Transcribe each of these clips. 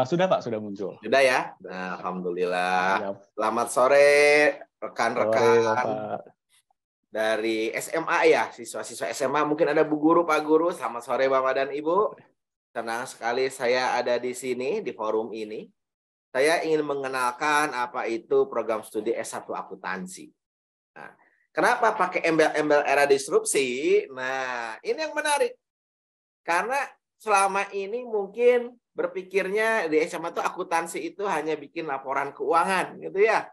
Sudah Pak, sudah muncul. Sudah ya? Nah, alhamdulillah. Siap. Selamat sore Sore rekan-rekan Bapak. dari SMA ya, siswa-siswa SMA. Mungkin ada Bu Guru, Pak Guru. Selamat sore Bapak dan Ibu. Senang sekali saya ada di sini, di forum ini. Saya ingin mengenalkan apa itu program studi S1 akuntansi. Nah, kenapa pakai embel-embel era disrupsi? Nah, ini yang menarik. Karena selama ini mungkin berpikirnya di SMA itu akuntansi itu hanya bikin laporan keuangan gitu ya.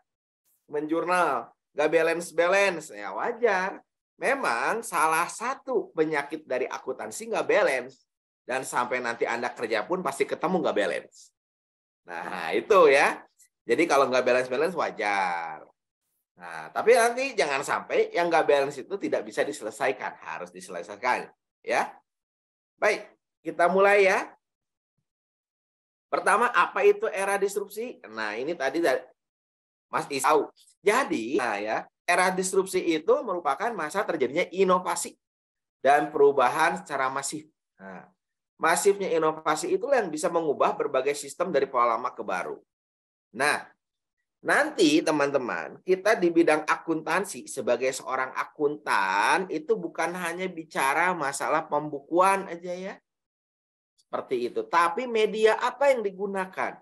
Menjurnal, nggak balance-balance. Ya wajar. Memang salah satu penyakit dari akuntansi nggak balance. Dan sampai nanti Anda kerja pun pasti ketemu nggak balance. Nah, itu ya. Jadi kalau nggak balance-balance wajar. Nah, tapi nanti jangan sampai yang nggak balance itu tidak bisa diselesaikan. Harus diselesaikan. Ya. Baik, kita mulai ya. Pertama, apa itu era disrupsi? Nah, ini tadi Mas Isau. Jadi, nah ya, era disrupsi itu merupakan masa terjadinya inovasi dan perubahan secara masif. Nah, masifnya inovasi itulah yang bisa mengubah berbagai sistem dari pola lama ke baru. Nah, nanti teman-teman, kita di bidang akuntansi sebagai seorang akuntan itu bukan hanya bicara masalah pembukuan aja ya. Seperti itu. Tapi media apa yang digunakan?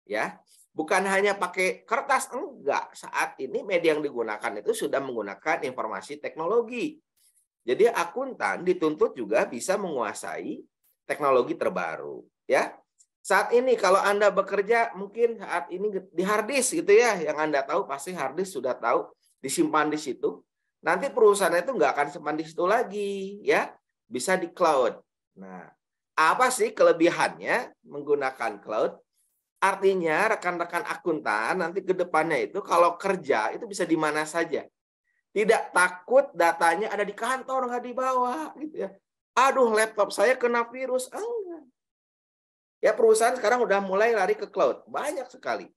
Ya, bukan hanya pakai kertas, enggak. Saat ini media yang digunakan itu sudah menggunakan informasi teknologi. Jadi akuntan dituntut juga bisa menguasai teknologi terbaru, ya. Saat ini kalau Anda bekerja mungkin saat ini di hard disk gitu ya, yang Anda tahu pasti hard disk sudah tahu disimpan di situ. Nanti perusahaan itu nggak akan simpan di situ lagi, ya. Bisa di cloud. Nah, apa sih kelebihannya menggunakan cloud? Artinya rekan-rekan akuntan nanti ke depannya itu kalau kerja itu bisa di mana saja. Tidak takut datanya ada di kantor, nggak dibawa. Gitu ya. Aduh, laptop saya kena virus. Enggak. Ya, perusahaan sekarang udah mulai lari ke cloud. Banyak sekali.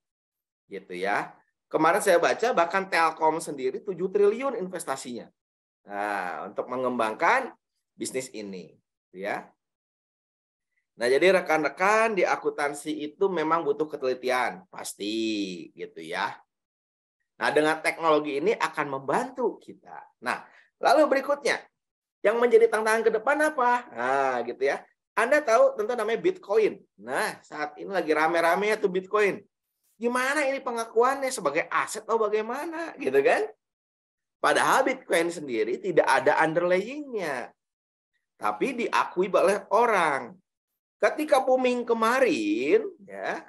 Gitu ya. Kemarin saya baca bahkan Telkom sendiri 7 triliun investasinya. Nah, untuk mengembangkan bisnis ini. Ya. Nah, jadi rekan-rekan di akuntansi itu memang butuh ketelitian. Pasti. Gitu ya. Nah, dengan teknologi ini akan membantu kita. Nah, lalu berikutnya, yang menjadi tantangan ke depan apa? Nah, gitu ya. Anda tahu tentu namanya Bitcoin. Nah, saat ini lagi rame-rame tuh Bitcoin. Gimana ini pengakuannya sebagai aset atau bagaimana? Gitu kan? Padahal Bitcoin sendiri tidak ada underlying-nya. Tapi diakui oleh orang. Ketika booming kemarin, ya,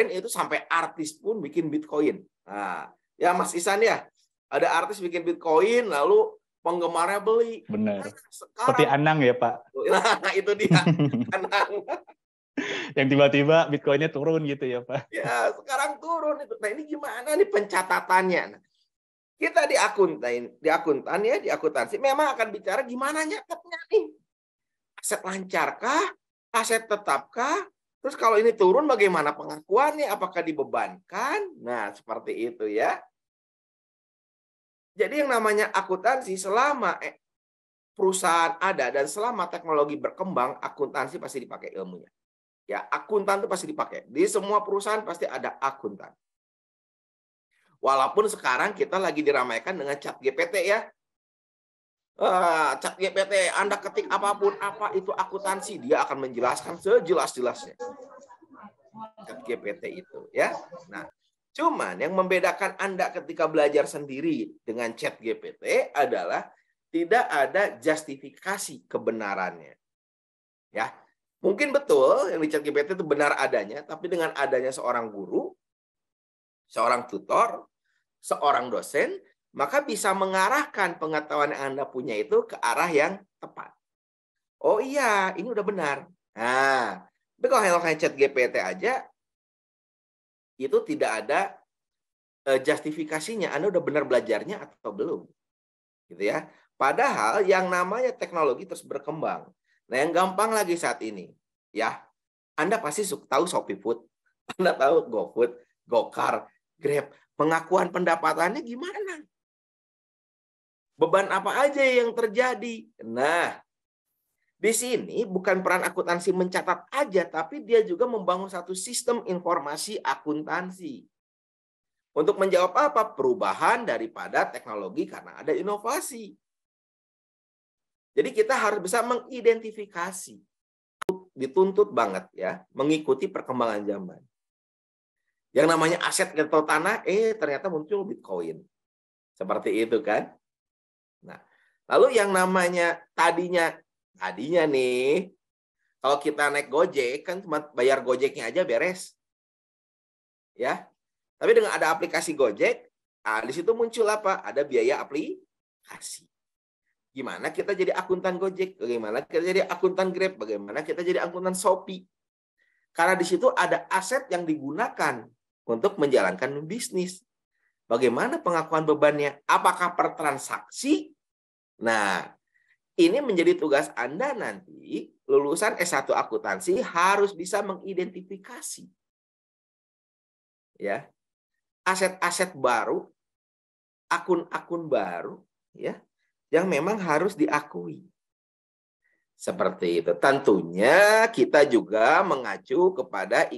itu sampai artis pun bikin Bitcoin. Nah, ya Mas Isan ya, ada artis bikin Bitcoin, lalu penggemarnya beli. Benar. Nah, Seperti sekarang, Anang ya Pak. nah itu dia, Anang. Yang tiba-tiba Bitcoin-nya turun gitu ya Pak. Ya, sekarang turun itu. Nah, ini gimana nih pencatatannya? Nah, kita di akuntansi memang akan bicara gimana nyatetnya nih. Aset lancarkah? Aset tetapkah? Terus kalau ini turun bagaimana pengakuannya? Apakah dibebankan? Nah, seperti itu ya. Jadi yang namanya akuntansi selama perusahaan ada dan selama teknologi berkembang, akuntansi pasti dipakai ilmunya. Ya, akuntan itu pasti dipakai. Di semua perusahaan pasti ada akuntan. Walaupun sekarang kita lagi diramaikan dengan ChatGPT ya. ChatGPT, Anda ketik apapun, apa itu akuntansi, dia akan menjelaskan sejelas-jelasnya. ChatGPT itu ya. Nah, cuman yang membedakan Anda ketika belajar sendiri dengan ChatGPT adalah tidak ada justifikasi kebenarannya. Ya. Mungkin betul yang di ChatGPT itu benar adanya, tapi dengan adanya seorang guru, seorang tutor, seorang dosen, maka bisa mengarahkan pengetahuan yang Anda punya itu ke arah yang tepat. Oh iya, ini udah benar. Nah, tapi kalau kayak ChatGPT aja, itu tidak ada justifikasinya. Anda udah benar belajarnya atau belum. Gitu ya. Padahal yang namanya teknologi terus berkembang. Nah, yang gampang lagi saat ini, ya, Anda pasti tahu Shopee Food, Anda tahu GoFood, Gokar, Grab. Pengakuan pendapatannya gimana? Beban apa aja yang terjadi? Nah, Di sini bukan peran akuntansi mencatat aja, tapi dia juga membangun satu sistem informasi akuntansi. Untuk menjawab apa? Perubahan daripada teknologi karena ada inovasi. Jadi kita harus bisa mengidentifikasi. Dituntut banget ya, mengikuti perkembangan zaman. Yang namanya aset atau tanah, ternyata muncul Bitcoin. Seperti itu kan. Nah, lalu yang namanya tadinya nih, kalau kita naik Gojek kan cuma bayar Gojeknya aja beres. Ya. Tapi dengan ada aplikasi Gojek, di situ muncul apa? Ada biaya aplikasi. Gimana kita jadi akuntan Gojek? Bagaimana kita jadi akuntan Grab? Bagaimana kita jadi akuntan Shopee? Karena di situ ada aset yang digunakan untuk menjalankan bisnis. Bagaimana pengakuan bebannya? Apakah per transaksi? Nah, ini menjadi tugas Anda nanti, lulusan S1 akuntansi harus bisa mengidentifikasi. Ya. Aset-aset baru, akun-akun baru, ya, yang memang harus diakui. Seperti itu. Tentunya kita juga mengacu kepada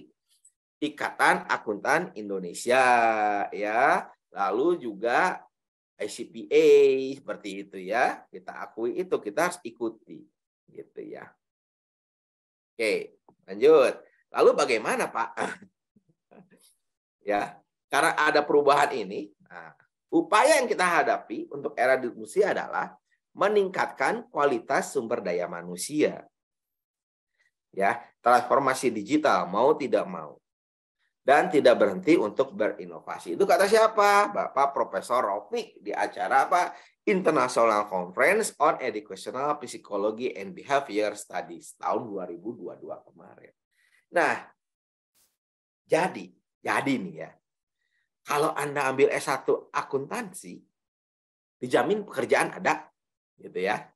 Ikatan Akuntan Indonesia, ya. Lalu juga ICPA seperti itu ya. Kita akui itu, kita harus ikuti, gitu ya. Oke, lanjut. Lalu bagaimana, Pak? Ya. Karena ada perubahan ini, upaya yang kita hadapi untuk era disrupsi adalah meningkatkan kualitas sumber daya manusia. Ya, transformasi digital mau tidak mau. Dan tidak berhenti untuk berinovasi. Itu kata siapa? Bapak Profesor Raufik di acara apa? International Conference on Educational Psychology and Behavior Studies tahun 2022 kemarin. Nah, jadi nih ya. Kalau Anda ambil S1 akuntansi, dijamin pekerjaan ada, gitu ya.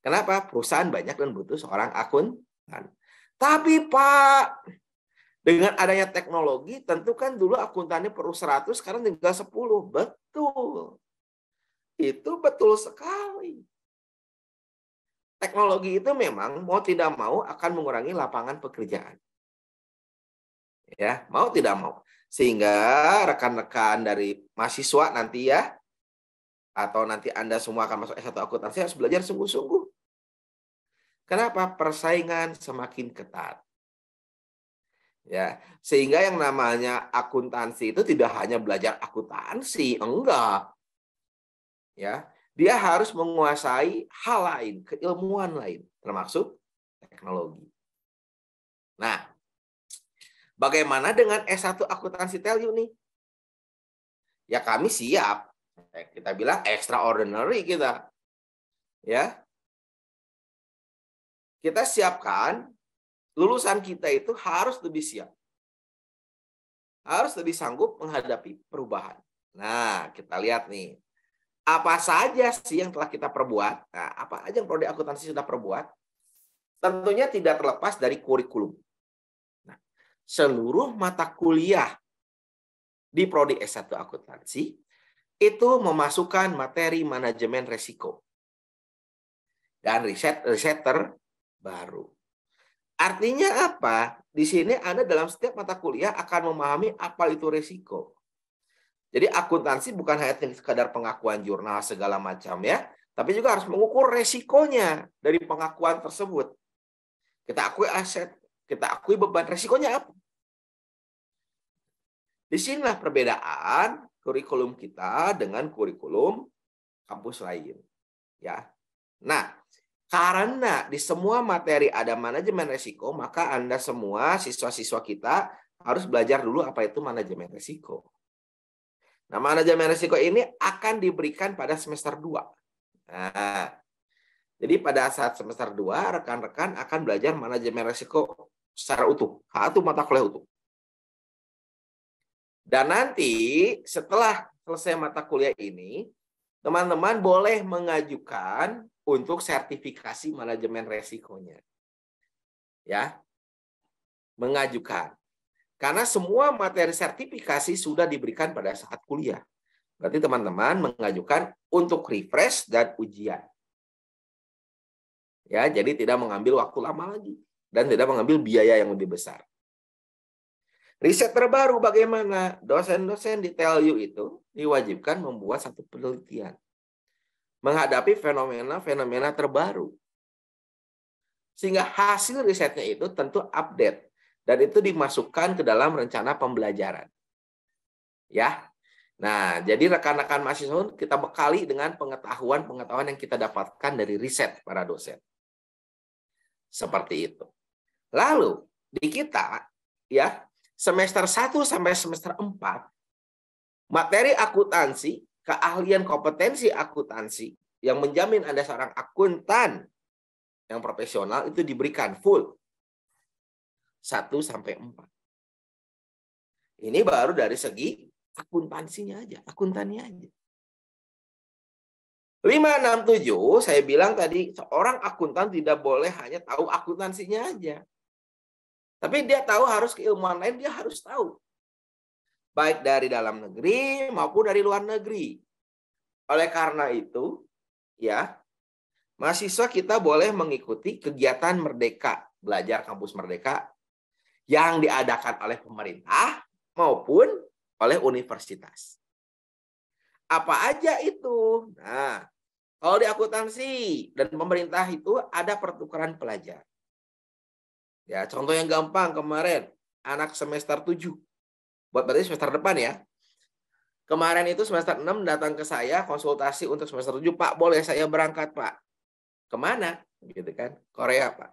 Kenapa? Perusahaan banyak dan butuh seorang akuntan. Tapi Pak, dengan adanya teknologi, tentu kan dulu akuntannya perlu 100, sekarang tinggal 10. Betul. Itu betul sekali. Teknologi itu memang mau tidak mau akan mengurangi lapangan pekerjaan. Ya, mau tidak mau. Sehingga rekan-rekan dari mahasiswa nanti ya, atau nanti Anda semua akan masuk S1 akuntansi harus belajar sungguh-sungguh. Kenapa? Persaingan semakin ketat. Ya, sehingga yang namanya akuntansi itu tidak hanya belajar akuntansi, enggak. Ya, dia harus menguasai hal lain, keilmuan lain, termasuk teknologi. Nah, bagaimana dengan S1 akuntansi Telyu nih? Ya kami siap. Kita bilang extraordinary kita. Ya. Kita siapkan lulusan kita itu harus lebih siap. Harus lebih sanggup menghadapi perubahan. Nah, kita lihat nih. Apa saja sih yang telah kita perbuat? Nah, apa aja yang prodi akuntansi sudah perbuat? Tentunya tidak terlepas dari kurikulum. Seluruh mata kuliah di prodi S1 akuntansi itu memasukkan materi manajemen risiko dan riset terbaru. Artinya apa? Di sini Anda dalam setiap mata kuliah akan memahami apa itu risiko. Jadi akuntansi bukan hanya sekadar pengakuan jurnal segala macam ya, tapi juga harus mengukur risikonya dari pengakuan tersebut. Kita akui aset, kita akui beban, risikonya apa? Disinilah perbedaan kurikulum kita dengan kurikulum kampus lain. Ya. Nah, karena di semua materi ada manajemen risiko, maka Anda semua siswa-siswa kita harus belajar dulu apa itu manajemen risiko. Nah, manajemen risiko ini akan diberikan pada semester 2. Nah, jadi pada saat semester 2, rekan-rekan akan belajar manajemen risiko secara utuh. Satu mata kuliah utuh. Dan nanti setelah selesai mata kuliah ini, teman-teman boleh mengajukan untuk sertifikasi manajemen resikonya. Ya. Mengajukan. Karena semua materi sertifikasi sudah diberikan pada saat kuliah. Berarti teman-teman mengajukan untuk refresh dan ujian. Ya, jadi tidak mengambil waktu lama lagi dan tidak mengambil biaya yang lebih besar. Riset terbaru bagaimana? Dosen-dosen di TELU itu diwajibkan membuat satu penelitian menghadapi fenomena-fenomena terbaru. Sehingga hasil risetnya itu tentu update dan itu dimasukkan ke dalam rencana pembelajaran. Ya. Nah, jadi rekan-rekan mahasiswa kita bekali dengan pengetahuan-pengetahuan yang kita dapatkan dari riset para dosen. Seperti itu. Lalu di kita ya, semester 1 sampai semester 4 materi akuntansi, keahlian kompetensi akuntansi yang menjamin Anda seorang akuntan yang profesional itu diberikan full 1 sampai 4. Ini baru dari segi akuntansinya aja, akuntannya aja. 5, 6, 7, saya bilang tadi, seorang akuntan tidak boleh hanya tahu akuntansinya aja. Tapi dia tahu harus keilmuan lain, dia harus tahu. Baik dari dalam negeri maupun dari luar negeri. Oleh karena itu, ya, mahasiswa kita boleh mengikuti kegiatan Merdeka, belajar kampus Merdeka, yang diadakan oleh pemerintah maupun oleh universitas. Apa aja itu? Nah, kalau di akuntansi dan pemerintah itu ada pertukaran pelajar. Ya, contoh yang gampang kemarin, anak semester 7. Buat berarti semester depan ya. Kemarin itu semester 6 datang ke saya konsultasi untuk semester 7, Pak, boleh saya berangkat, Pak? Kemana? Gitu kan? Korea, Pak.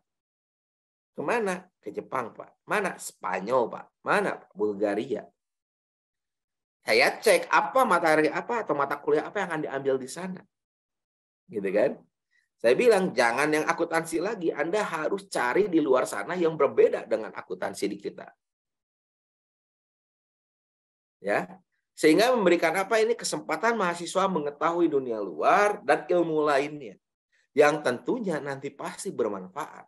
Kemana? Ke Jepang, Pak. Mana? Spanyol, Pak. Mana? Bulgaria. Saya cek apa materi apa atau mata kuliah apa yang akan diambil di sana. Gitu kan? Saya bilang jangan yang akuntansi lagi, Anda harus cari di luar sana yang berbeda dengan akuntansi di kita. Ya. Sehingga memberikan apa ini kesempatan mahasiswa mengetahui dunia luar dan ilmu lainnya yang tentunya nanti pasti bermanfaat.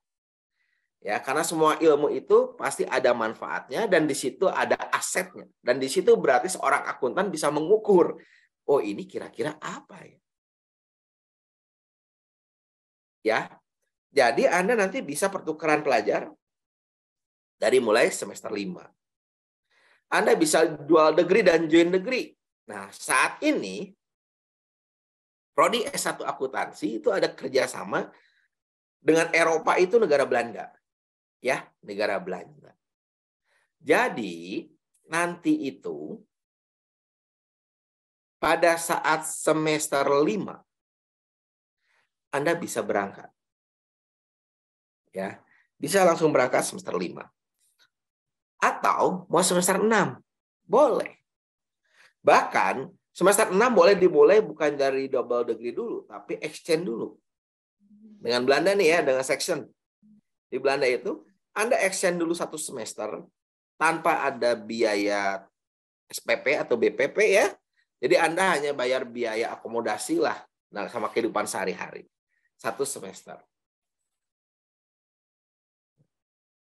Ya, karena semua ilmu itu pasti ada manfaatnya dan di situ ada asetnya. Dan di situ berarti seorang akuntan bisa mengukur, oh ini kira-kira apa ya? Ya. Jadi Anda nanti bisa pertukaran pelajar dari mulai semester 5. Anda bisa dual degree dan joint degree. Nah, saat ini Prodi S1 akuntansi itu ada kerjasama dengan Eropa itu negara Belanda. Ya, negara Belanda. Jadi, nanti itu pada saat semester 5 Anda bisa berangkat. Ya, bisa langsung berangkat semester 5. Atau mau semester 6, boleh. Bahkan semester 6 boleh dimulai bukan dari double degree dulu, tapi exchange dulu. Dengan Belanda nih ya, dengan section. Di Belanda itu, Anda exchange dulu 1 semester tanpa ada biaya SPP atau BPP ya. Jadi Anda hanya bayar biaya akomodasi lah sama kehidupan sehari-hari. 1 semester.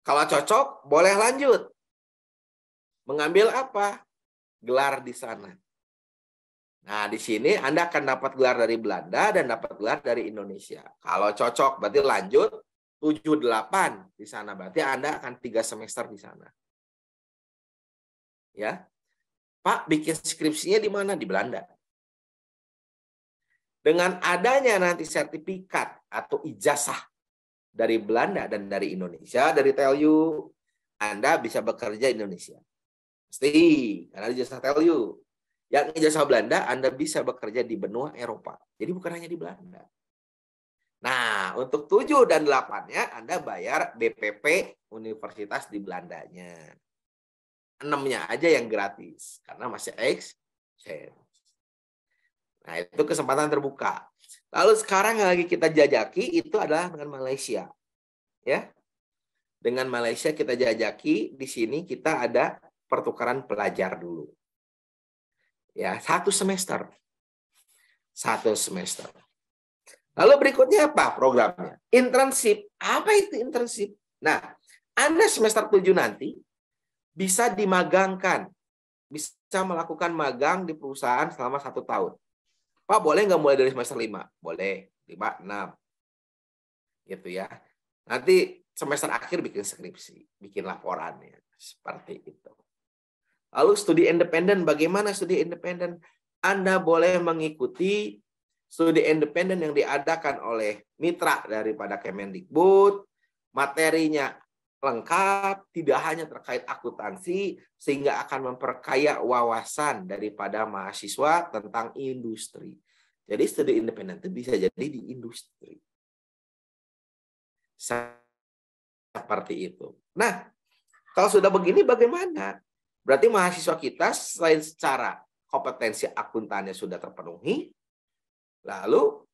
Kalau cocok, boleh lanjut. Mengambil apa? Gelar di sana. Nah, di sini Anda akan dapat gelar dari Belanda dan dapat gelar dari Indonesia. Kalau cocok, berarti lanjut 7-8 di sana. Berarti Anda akan 3 semester di sana. Ya. Pak, bikin skripsinya di mana? Di Belanda. Dengan adanya nanti sertifikat atau ijazah dari Belanda dan dari Indonesia, dari TELU, Anda bisa bekerja di Indonesia. Pasti, karena ijazah TELU. Yang ijazah Belanda, Anda bisa bekerja di benua Eropa. Jadi bukan hanya di Belanda. Nah, untuk 7 dan 8-nya, Anda bayar BPP universitas di Belandanya. 6-nya aja yang gratis, karena masih exchange. Nah, itu kesempatan terbuka. Lalu sekarang yang lagi kita jajaki itu adalah dengan Malaysia. Ya. Dengan Malaysia kita jajaki, di sini kita ada pertukaran pelajar dulu. Ya, 1 semester. 1 semester. Lalu berikutnya apa programnya? Internship. Apa itu internship? Nah, Anda semester 7 nanti bisa dimagangkan. Bisa melakukan magang di perusahaan selama 1 tahun. Pak, boleh nggak mulai dari semester 5? Boleh. 5, 6. Gitu ya. Nanti semester akhir bikin skripsi, bikin laporannya. Seperti itu. Lalu studi independen, bagaimana studi independen? Anda boleh mengikuti studi independen yang diadakan oleh mitra daripada Kemendikbud, materinya lengkap, tidak hanya terkait akuntansi, sehingga akan memperkaya wawasan daripada mahasiswa tentang industri. Jadi studi independen itu bisa jadi di industri. Seperti itu. Nah, kalau sudah begini bagaimana? Berarti mahasiswa kita selain secara kompetensi akuntannya sudah terpenuhi, lalu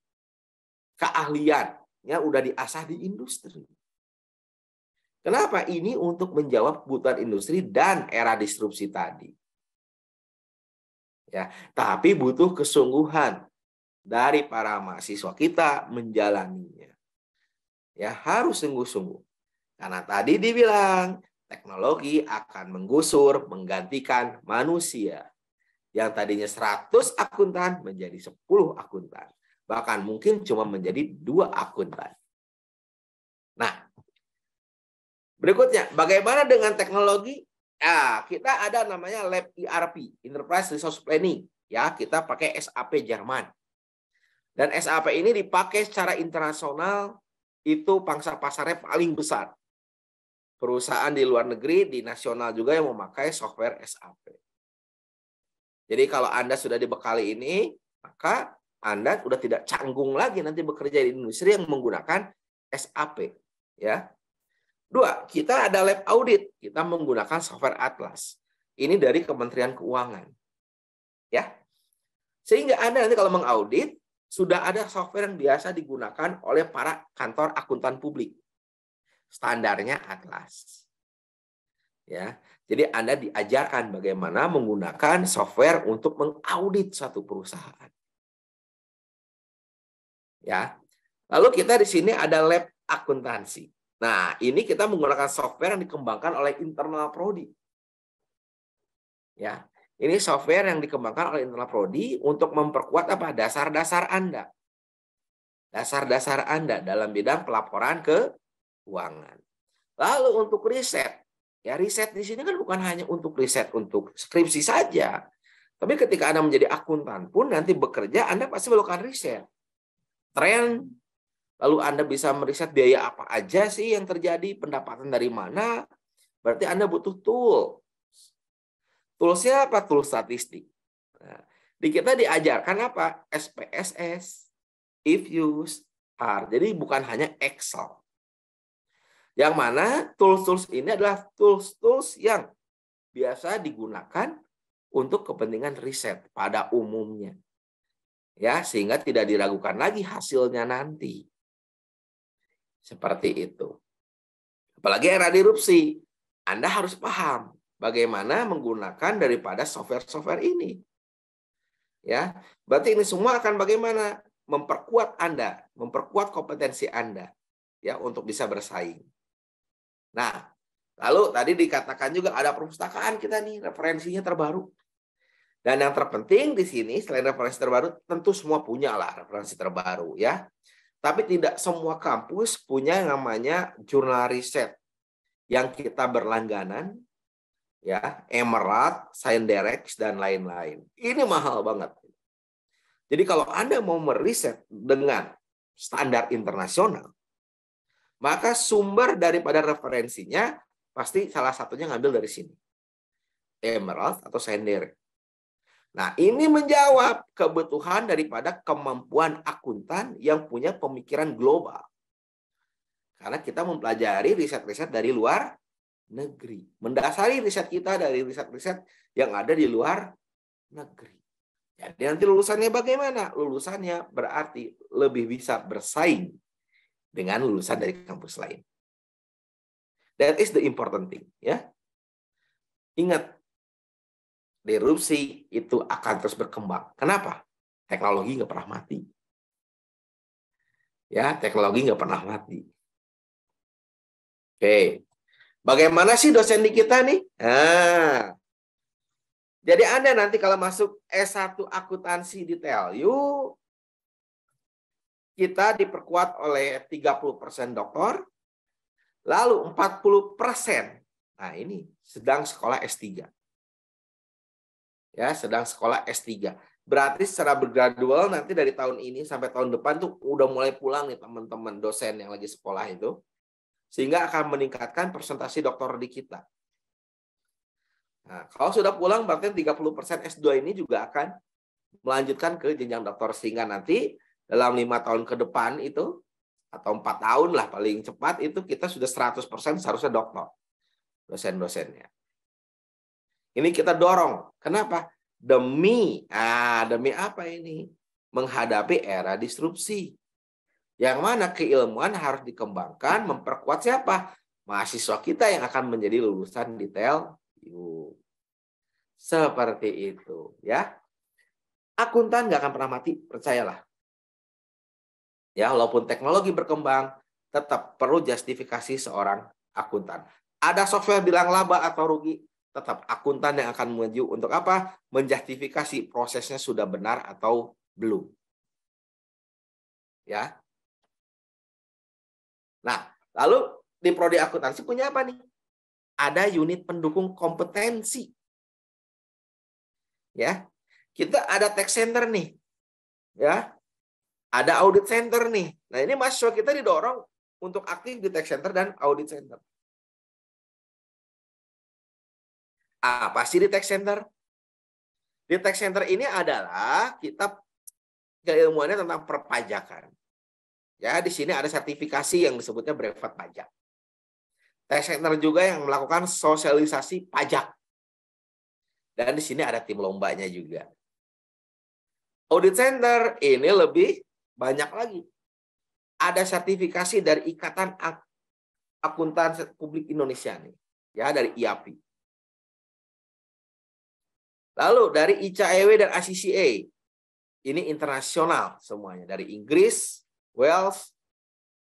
keahliannya udah diasah di industri. Kenapa? Ini untuk menjawab kebutuhan industri dan era disrupsi tadi. Ya, tapi butuh kesungguhan dari para mahasiswa kita menjalaninya. Ya, harus sungguh-sungguh. Karena tadi dibilang teknologi akan menggusur, menggantikan manusia. Yang tadinya 100 akuntan menjadi 10 akuntan. Bahkan mungkin cuma menjadi 2 akuntan. Nah, berikutnya, bagaimana dengan teknologi? Ya, kita ada namanya Lab ERP, Enterprise Resource Planning. Ya, kita pakai SAP Jerman. Dan SAP ini dipakai secara internasional, itu pangsa pasarnya paling besar. Perusahaan di luar negeri, di nasional juga yang memakai software SAP. Jadi kalau Anda sudah dibekali ini, maka Anda sudah tidak canggung lagi nanti bekerja di industri yang menggunakan SAP. Ya. 2, kita ada lab audit. Kita menggunakan software Atlas. Ini dari Kementerian Keuangan. Ya. Sehingga Anda nanti kalau mengaudit, sudah ada software yang biasa digunakan oleh para kantor akuntan publik. Standarnya Atlas. Ya. Jadi Anda diajarkan bagaimana menggunakan software untuk mengaudit suatu perusahaan. Ya. Lalu kita di sini ada lab akuntansi. Nah, ini kita menggunakan software yang dikembangkan oleh internal prodi. Ya, ini software yang dikembangkan oleh internal prodi untuk memperkuat apa? Dasar-dasar Anda. Dasar-dasar Anda dalam bidang pelaporan keuangan. Lalu untuk riset. Ya, riset di sini kan bukan hanya untuk riset untuk skripsi saja. Tapi ketika Anda menjadi akuntan pun nanti bekerja, Anda pasti melakukan riset. Tren. Lalu Anda bisa meriset biaya apa aja sih yang terjadi, pendapatan dari mana. Berarti Anda butuh tool. Toolsnya apa? Tool statistik. Nah, di kita diajarkan apa? SPSS, if use, R. Jadi bukan hanya Excel. Yang mana tools-tools ini adalah tools-tools yang biasa digunakan untuk kepentingan riset pada umumnya. Ya, sehingga tidak diragukan lagi hasilnya nanti. Seperti itu. Apalagi era disrupsi, Anda harus paham bagaimana menggunakan daripada software-software ini. Ya, berarti ini semua akan bagaimana memperkuat Anda, memperkuat kompetensi Anda ya untuk bisa bersaing. Nah, lalu tadi dikatakan juga ada perpustakaan kita nih, referensinya terbaru. Dan yang terpenting di sini selain referensi terbaru, tentu semua punya lah referensi terbaru ya. Tapi tidak semua kampus punya yang namanya jurnal riset yang kita berlangganan, ya, Emerald, Scienderex, dan lain-lain. Ini mahal banget. Jadi kalau Anda mau meriset dengan standar internasional, maka sumber daripada referensinya pasti salah satunya ngambil dari sini. Emerald atau Scienderex. Nah, ini menjawab kebutuhan daripada kemampuan akuntan yang punya pemikiran global. Karena kita mempelajari riset-riset dari luar negeri. Mendasari riset kita dari riset-riset yang ada di luar negeri. Jadi nanti lulusannya bagaimana? Lulusannya berarti lebih bisa bersaing dengan lulusan dari kampus lain. That is the important thing. Ya. Ingat, disrupsi itu akan terus berkembang. Kenapa? Teknologi nggak pernah mati. Ya, teknologi nggak pernah mati. Oke. Bagaimana sih dosen di kita nih? Nah, jadi Anda nanti kalau masuk S1 akuntansi di TELU, kita diperkuat oleh 30% doktor, lalu 40%. Nah, ini sedang sekolah S3. Ya, sedang sekolah S3. Berarti secara bergradual nanti dari tahun ini sampai tahun depan tuh udah mulai pulang nih teman-teman dosen yang lagi sekolah itu. Sehingga akan meningkatkan presentasi doktor di kita. Nah, kalau sudah pulang berarti 30% S2 ini juga akan melanjutkan ke jenjang doktor, sehingga nanti dalam 5 tahun ke depan itu atau 4 tahun lah paling cepat itu kita sudah 100% seharusnya doktor dosen-dosennya. Ini kita dorong. Kenapa? Demi apa ini? Menghadapi era disrupsi. Yang mana keilmuan harus dikembangkan, memperkuat siapa? Mahasiswa kita yang akan menjadi lulusan detail. Seperti itu, ya. Akuntan nggak akan pernah mati, percayalah. Ya, walaupun teknologi berkembang, tetap perlu justifikasi seorang akuntan. Ada software bilang laba atau rugi, tetap akuntan yang akan maju untuk apa? Menjustifikasi prosesnya sudah benar atau belum. Ya. Nah, lalu di prodi akuntansi punya apa nih? Ada unit pendukung kompetensi. Ya. Kita ada tax center nih. Ya. Ada audit center nih. Nah, ini mahasiswa kita didorong untuk aktif di tax center dan audit center. Apa sih di tax center? Di tax center ini adalah kita keilmuannya tentang perpajakan. Ya, di sini ada sertifikasi yang disebutnya brevet pajak. Tax center juga yang melakukan sosialisasi pajak. Dan di sini ada tim lombanya juga. Audit center ini lebih banyak lagi. Ada sertifikasi dari Ikatan Akuntan Publik Indonesia nih, ya, dari IAPI. Lalu dari ICAEW dan ICCA. Ini internasional semuanya, dari Inggris, Wales,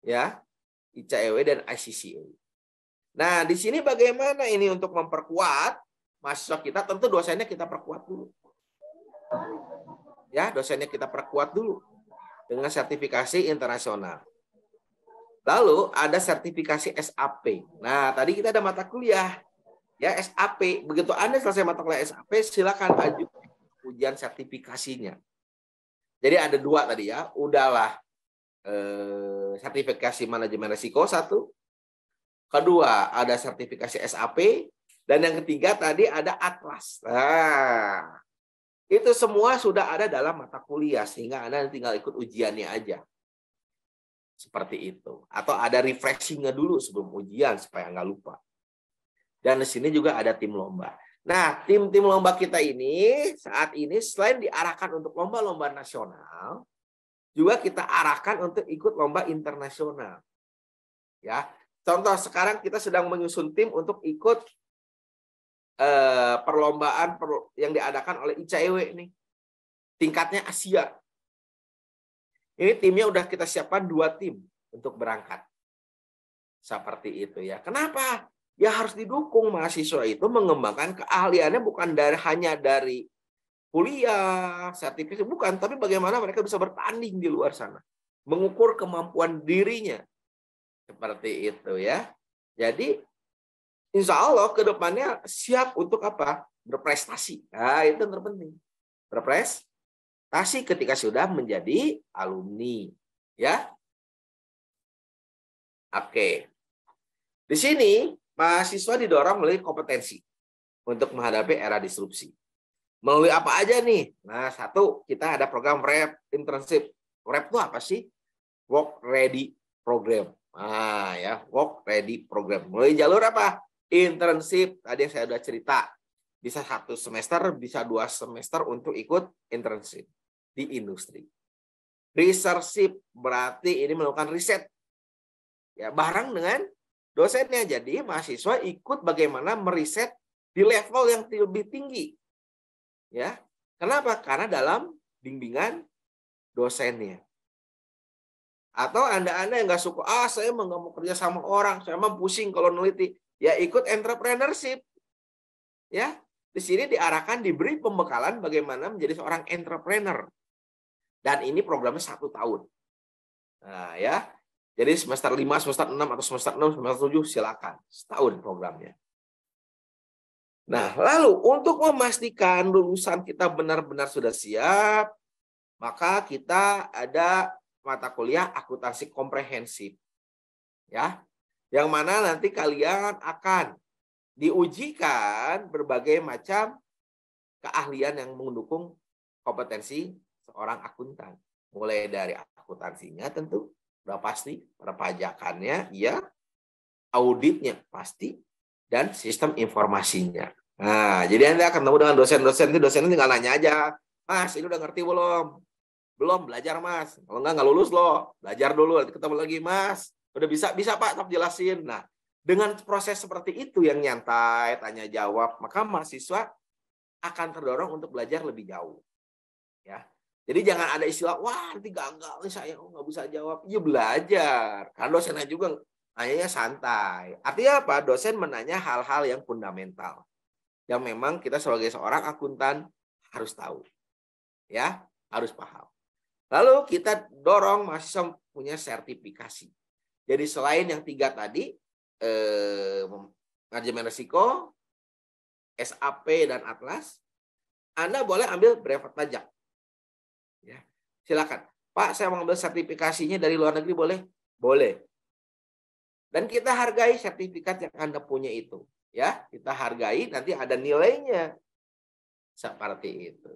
ya, ICAEW dan ICCA. Nah, di sini bagaimana ini untuk memperkuat mahasiswa kita? Tentu dosennya kita perkuat dulu. Ya, dosennya kita perkuat dulu dengan sertifikasi internasional. Lalu ada sertifikasi SAP. Nah, tadi kita ada mata kuliah, ya, SAP. Begitu Anda selesai mata kuliah SAP, silakan ajukan ujian sertifikasinya. Jadi ada 2 tadi ya, udahlah sertifikasi manajemen risiko 1, kedua ada sertifikasi SAP, dan yang ketiga tadi ada Atlas. Nah, itu semua sudah ada dalam mata kuliah sehingga Anda tinggal ikut ujiannya aja. Seperti itu. Atau ada refreshing-nya dulu sebelum ujian supaya nggak lupa. Dan di sini juga ada tim lomba. Nah, tim-tim lomba kita ini saat ini selain diarahkan untuk lomba-lomba nasional, juga kita arahkan untuk ikut lomba internasional. Ya, contoh sekarang kita sedang menyusun tim untuk ikut perlombaan yang diadakan oleh ICAEW ini, tingkatnya Asia. Ini timnya udah kita siapkan 2 tim untuk berangkat. Seperti itu ya. Kenapa? Ya harus didukung mahasiswa itu mengembangkan keahliannya bukan hanya dari kuliah, sertifikasi, bukan, tapi bagaimana mereka bisa bertanding di luar sana, mengukur kemampuan dirinya. Seperti itu ya. Jadi insya Allah ke depannya siap untuk apa? Berprestasi. Nah, itu yang terpenting. Berprestasi ketika sudah menjadi alumni, ya. Oke. Di sini mahasiswa didorong melalui kompetensi untuk menghadapi era disrupsi. Melalui apa aja nih? Nah, 1, kita ada program REP, internship. REP itu apa sih? Work Ready Program. Nah, ya, Work Ready Program. Melalui jalur apa? Internship. Tadi yang saya sudah cerita. Bisa 1 semester, bisa 2 semester untuk ikut internship di industri. Researchship berarti ini melakukan riset. Ya, bareng dengan dosennya. Jadi mahasiswa ikut bagaimana meriset di level yang lebih tinggi. Ya, kenapa? Karena dalam bimbingan dosennya. Atau Anda yang nggak suka, saya nggak mau kerja sama orang, saya mah pusing kalau neliti. Ya ikut entrepreneurship. Ya, di sini diarahkan diberi pembekalan bagaimana menjadi seorang entrepreneur. Dan ini programnya 1 tahun. Nah, ya. Jadi semester 5, semester 6, atau semester 6, semester 7, silakan. Setahun programnya. Nah, lalu untuk memastikan lulusan kita benar-benar sudah siap, maka kita ada mata kuliah akuntansi komprehensif. Ya. Yang mana nanti kalian akan diujikan berbagai macam keahlian yang mendukung kompetensi seorang akuntan. Mulai dari akuntansinya tentu, udah pasti, perpajakannya, ya, auditnya pasti, dan sistem informasinya. Nah, jadi Anda akan ketemu dengan dosen-dosen, dosennya tinggal nanya aja, Mas, ini udah ngerti belum? Belum, belajar Mas. Kalau nggak lulus loh, belajar dulu, nanti ketemu lagi Mas. Udah bisa Pak, tak jelasin. Nah, dengan proses seperti itu yang nyantai, tanya jawab, maka mahasiswa akan terdorong untuk belajar lebih jauh. Ya. Jadi jangan ada istilah, wah nanti gagal nih saya, nggak bisa jawab. Ya belajar. Karena dosennya juga nanyanya santai. Artinya apa? Dosen menanya hal-hal yang fundamental. Yang memang kita sebagai seorang akuntan harus tahu. Ya, harus paham. Lalu kita dorong mahasiswa punya sertifikasi. Jadi selain yang 3 tadi, manajemen risiko, SAP, dan Atlas, Anda boleh ambil brevet pajak. Ya, silakan. Pak, saya mau ambil sertifikasinya dari luar negeri, boleh? Boleh. Dan kita hargai sertifikat yang Anda punya itu. Ya, kita hargai, nanti ada nilainya. Seperti itu.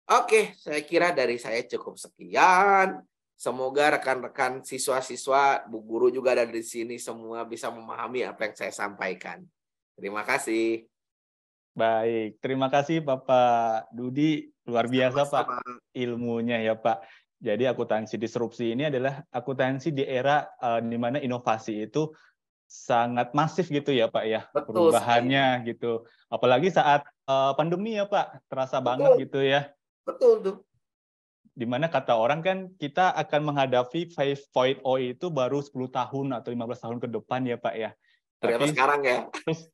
Oke, saya kira dari saya cukup sekian. Semoga rekan-rekan siswa-siswa, Bu Guru juga ada di sini, semua bisa memahami apa yang saya sampaikan. Terima kasih. Baik, terima kasih Bapak Dudi. Luar biasa Pak Sama-sama. ilmunya ya Pak. Jadi akuntansi disrupsi ini adalah akuntansi di era di mana inovasi itu sangat masif gitu ya Pak ya. Betul sekali. Perubahannya gitu. Apalagi saat pandemi ya Pak, terasa banget Betul, gitu ya. betul tuh. Dimana kata orang kan kita akan menghadapi 5.0 itu baru 10 tahun atau 15 tahun ke depan ya Pak ya. Ternyata Tapi sekarang ya.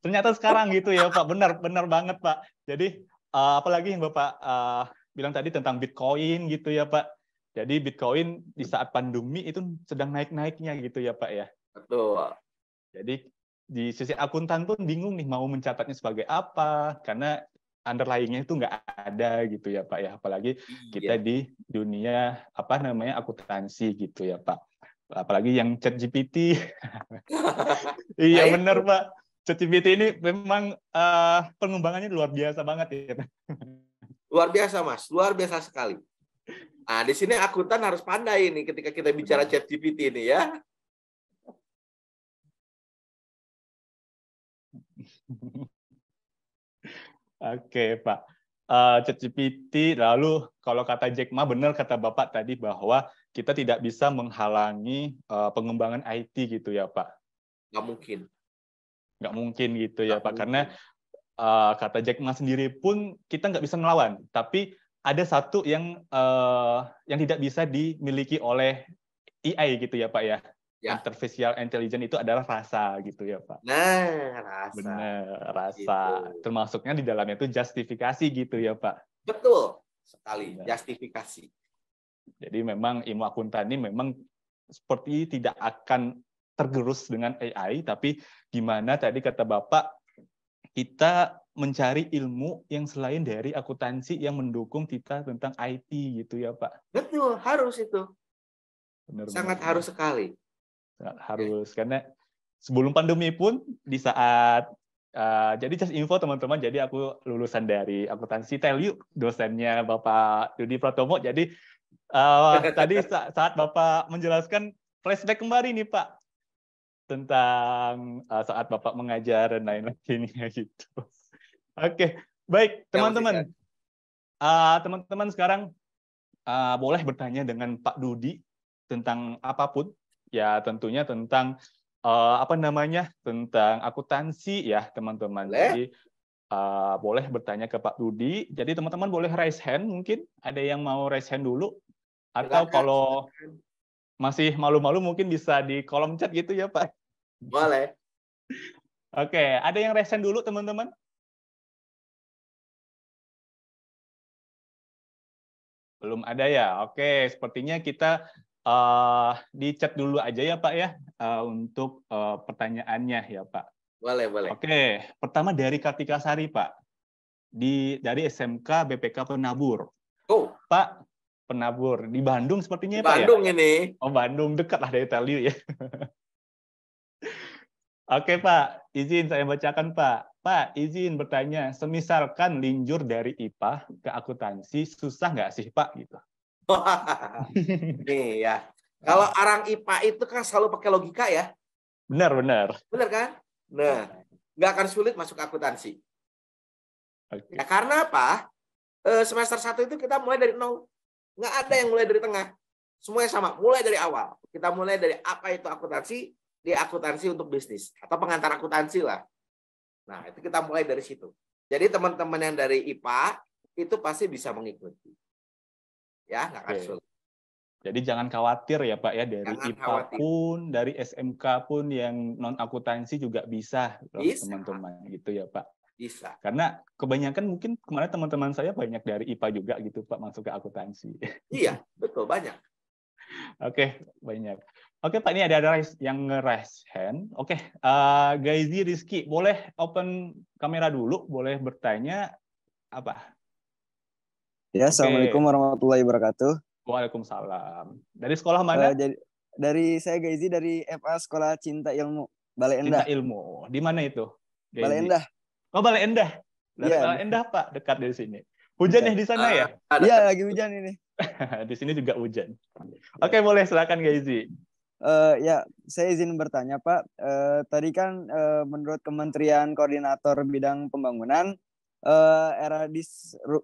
ternyata sekarang gitu ya Pak, benar banget Pak. Jadi apalagi yang Bapak bilang tadi tentang Bitcoin gitu ya Pak. Jadi Bitcoin di saat pandemi itu sedang naik-naiknya gitu ya Pak ya. Betul. Jadi di sisi akuntan pun bingung nih mau mencatatnya sebagai apa, karena underlying-nya itu nggak ada gitu ya Pak ya. Apalagi kita Iya. di dunia apa namanya akuntansi gitu ya Pak. Apalagi yang ChatGPT. Nah, Iya itu benar Pak. ChatGPT ini memang pengembangannya luar biasa banget ya. luar biasa, Mas. Luar biasa sekali. Nah, di sini akuntan harus pandai nih ketika kita bicara Benar. ChatGPT ini ya. Oke Pak. ChatGPT lalu kalau kata Jack Ma benar kata Bapak tadi bahwa kita tidak bisa menghalangi pengembangan IT gitu ya Pak. Nggak mungkin. Nggak mungkin gitu ya Nggak Pak. Karena mungkin. kata Jack Ma sendiri pun kita nggak bisa melawan. Tapi ada satu yang tidak bisa dimiliki oleh AI gitu ya Pak ya. Ya. Artificial intelligence itu adalah rasa gitu ya Pak. Nah, rasa. Benar, Gitu. rasa. Termasuknya di dalamnya itu justifikasi gitu ya Pak. Betul sekali. Benar. Justifikasi. Jadi memang ilmu akuntan ini memang seperti tidak akan tergerus dengan AI, tapi gimana tadi kata Bapak, kita mencari ilmu yang selain dari akuntansi yang mendukung kita tentang IT gitu ya Pak. Betul, harus itu. Benar-benar Sangat harus sekali. harus karena sebelum pandemi pun di saat jadi just info teman-teman, jadi aku lulusan dari akuntansi Telyu, dosennya Bapak Dudi Pratomo. Jadi tadi saat Bapak menjelaskan flashback kembali nih Pak tentang saat Bapak mengajar dan lain-lain gitu. Oke, baik Ya, Mas teman-teman. Isan. Teman-teman sekarang boleh bertanya dengan Pak Dudi tentang apapun, ya tentunya tentang apa namanya tentang akuntansi ya teman-teman. Boleh? Jadi boleh bertanya ke Pak Dudi. Jadi teman-teman boleh raise hand mungkin. Ada yang mau raise hand dulu? Atau Silakan, kalau silakan. masih malu-malu mungkin bisa di kolom chat gitu ya Pak. Boleh. Oke, ada yang raise hand dulu teman-teman? Belum ada ya. Oke, sepertinya kita di chat dulu aja ya Pak ya untuk pertanyaannya ya Pak. Boleh, boleh. Oke, pertama dari Kartika Sari Pak. Dari SMK BPK Penabur. Oh, Pak, Penabur di Bandung sepertinya di ya Pak ya? Bandung ini. Oh, Bandung dekat lah dari Teliu ya. Oke Pak, izin saya bacakan Pak. Pak, izin bertanya, semisalkan linjur dari IPA ke akuntansi, susah nggak sih Pak? Gitu. Nih ya. Kalau orang IPA itu kan selalu pakai logika ya. Benar, benar. Benar kan? Nah, nggak akan sulit masuk akuntansi. Oke. Ya, karena apa? Semester 1 itu kita mulai dari nol. Nggak ada yang mulai dari tengah. Semuanya sama, mulai dari awal. Kita mulai dari apa itu akuntansi, di akuntansi untuk bisnis. Atau pengantar akuntansi lah. Nah, itu kita mulai dari situ. Jadi teman-teman yang dari IPA, itu pasti bisa mengikuti. Ya, nggak akan Oke. sulit. Jadi jangan khawatir ya Pak ya, dari Jangan IPA khawatir. pun, dari SMK pun yang non-akuntansi juga bisa, loh, Bisa. teman-teman. Gitu ya Pak. Bisa. Karena kebanyakan mungkin kemarin teman-teman saya banyak dari IPA juga gitu Pak, masuk ke akuntansi. Iya, betul, banyak. Oke, banyak. Oke Pak, ini ada yang nge-raise hand. Oke, Gaizi Rizky, boleh open kamera dulu, boleh bertanya apa? Ya, Oke. Assalamualaikum warahmatullahi wabarakatuh. Waalaikumsalam. Dari sekolah mana? Dari saya Gaizi dari FA Sekolah Cinta Ilmu, Balai Endah. Cinta Ilmu. Di mana itu? Gaizi? Balai Endah. Oh, Balai Endah. Dari Iya. Balai Endah Pak, dekat dari sini. Hujan ya di sana ya? Iya, lagi hujan ini. Di sini juga hujan. Oke, boleh silakan Gaizi. Ya, saya izin bertanya Pak. Tadi kan menurut Kementerian Koordinator Bidang Pembangunan, era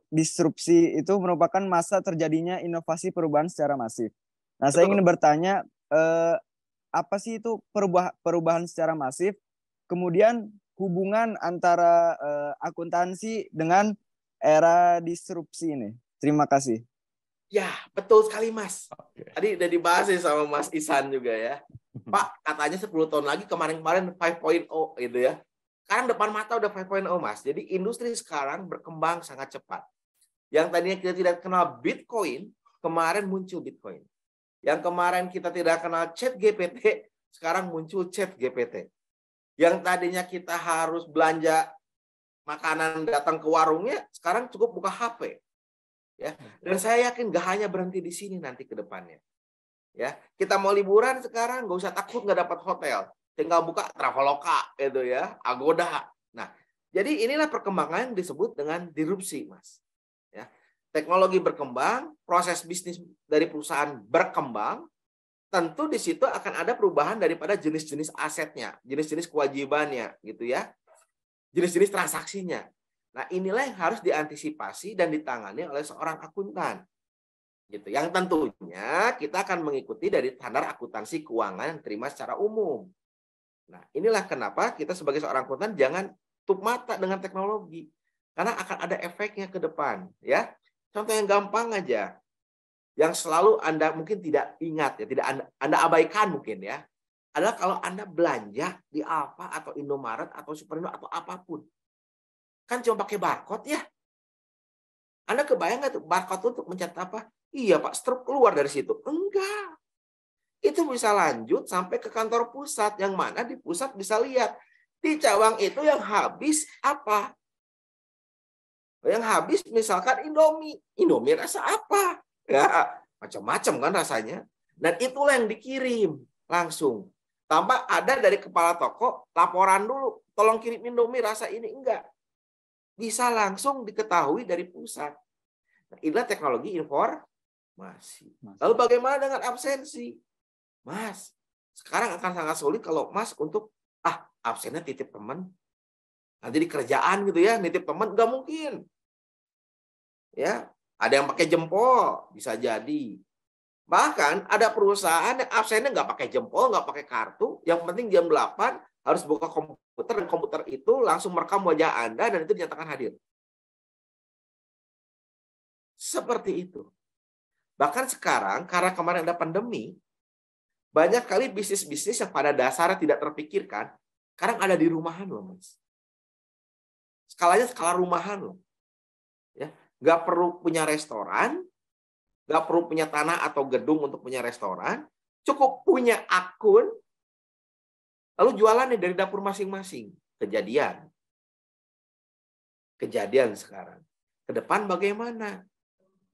disrupsi itu merupakan masa terjadinya inovasi perubahan secara masif. Nah, saya ingin bertanya, apa sih itu perubahan secara masif? Kemudian hubungan antara akuntansi dengan era disrupsi ini. Terima kasih. Ya, betul sekali Mas. Oke. Tadi udah dibahas sama Mas Isan juga ya. Pak, katanya 10 tahun lagi kemarin-kemarin 5.0 gitu ya. Sekarang depan mata udah 5.0 Mas. Jadi industri sekarang berkembang sangat cepat. Yang tadinya kita tidak kenal Bitcoin, kemarin muncul Bitcoin. Yang kemarin kita tidak kenal ChatGPT, sekarang muncul ChatGPT. Yang tadinya kita harus belanja makanan datang ke warungnya, sekarang cukup buka HP. Ya. Dan saya yakin gak hanya berhenti di sini nanti ke depannya. Ya, kita mau liburan sekarang nggak usah takut nggak dapat hotel, tinggal buka Traveloka gitu ya, Agoda. Nah, jadi inilah perkembangan yang disebut dengan disrupsi, Mas. Ya, teknologi berkembang, proses bisnis dari perusahaan berkembang, tentu di situ akan ada perubahan daripada jenis-jenis asetnya, jenis-jenis kewajibannya, gitu ya, jenis-jenis transaksinya. Nah, inilah yang harus diantisipasi dan ditangani oleh seorang akuntan. Gitu. Yang tentunya kita akan mengikuti dari standar akuntansi keuangan yang terima secara umum. Nah, inilah kenapa kita sebagai seorang akuntan jangan tutup mata dengan teknologi. Karena akan ada efeknya ke depan. Ya, contoh yang gampang aja. Yang selalu Anda mungkin tidak ingat, ya, tidak Anda abaikan mungkin ya. Adalah kalau Anda belanja di Alfa atau Indomaret atau Superindo atau apapun. Kan cuma pakai barcode ya. Anda kebayang nggak tuh barcode untuk mencatat apa? Iya Pak, struk keluar dari situ. Enggak. Itu bisa lanjut sampai ke kantor pusat. Yang mana di pusat bisa lihat. Di cawang itu yang habis apa? Yang habis misalkan Indomie. Indomie rasa apa? Ya, macam-macam kan rasanya. Dan itulah yang dikirim langsung. Tanpa ada dari kepala toko laporan dulu. Tolong kirim Indomie rasa ini. Enggak. Bisa langsung diketahui dari pusat. Nah, inilah teknologi informasi. Lalu bagaimana dengan absensi? Mas, sekarang akan sangat sulit kalau Mas untuk absennya titip teman. Nanti di kerjaan gitu ya, nitip teman nggak mungkin. Ya, ada yang pakai jempol, bisa jadi. Bahkan ada perusahaan yang absennya nggak pakai jempol, nggak pakai kartu, yang penting jam 8 harus buka komputer, dan komputer itu langsung merekam wajah Anda dan itu dinyatakan hadir. Seperti itu. Bahkan sekarang, karena kemarin ada pandemi, banyak kali bisnis-bisnis yang pada dasarnya tidak terpikirkan, sekarang ada di rumahan loh, Mas. Skalanya skala rumahan loh. Ya, nggak perlu punya restoran, nggak perlu punya tanah atau gedung untuk punya restoran, cukup punya akun, lalu jualannya dari dapur masing-masing. Kejadian sekarang. Ke depan bagaimana?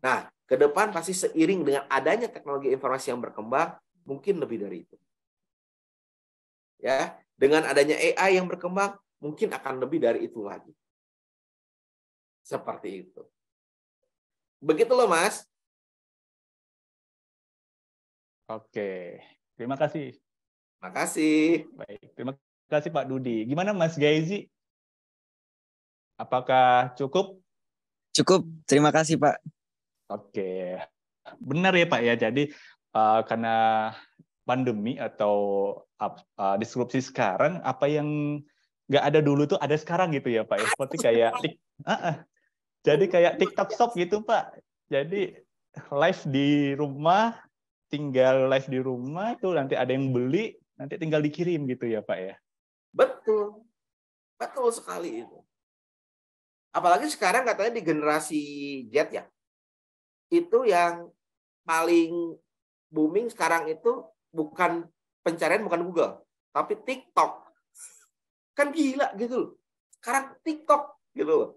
Nah, ke depan pasti seiring dengan adanya teknologi informasi yang berkembang, mungkin lebih dari itu. Ya, dengan adanya AI yang berkembang, mungkin akan lebih dari itu lagi. Seperti itu. Begitu loh, Mas. Oke, terima kasih. Makasih. Baik, terima kasih Pak Dudi. Gimana Mas Gaizi? Apakah cukup? Cukup, terima kasih Pak. Oke, benar ya Pak ya. Jadi karena pandemi atau disrupsi sekarang, apa yang nggak ada dulu tuh ada sekarang gitu ya Pak ya. Seperti kayak jadi kayak TikTok Shop gitu Pak. Jadi live di rumah, tinggal live di rumah tuh nanti ada yang beli, nanti tinggal dikirim gitu ya Pak ya. Betul. Betul sekali itu. Apalagi sekarang katanya di generasi Z ya. Itu yang paling booming sekarang itu bukan pencarian, bukan Google, tapi TikTok. Kan gila gitu loh. Sekarang TikTok gitu loh.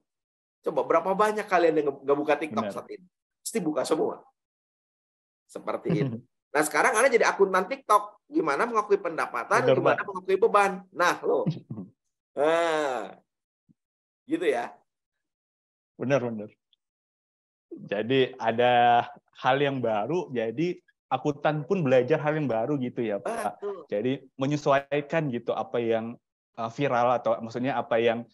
Coba berapa banyak kalian yang nggak buka TikTok saat ini? Pasti buka semua. Seperti itu. Nah sekarang Anda jadi akuntan TikTok. Gimana mengakui pendapatan, Benar, gimana Pak. mengakui beban. Nah loh. Gitu ya. Benar. Jadi ada hal yang baru, jadi akuntan pun belajar hal yang baru gitu ya Pak. Betul. Jadi menyesuaikan gitu apa yang viral atau maksudnya apa yang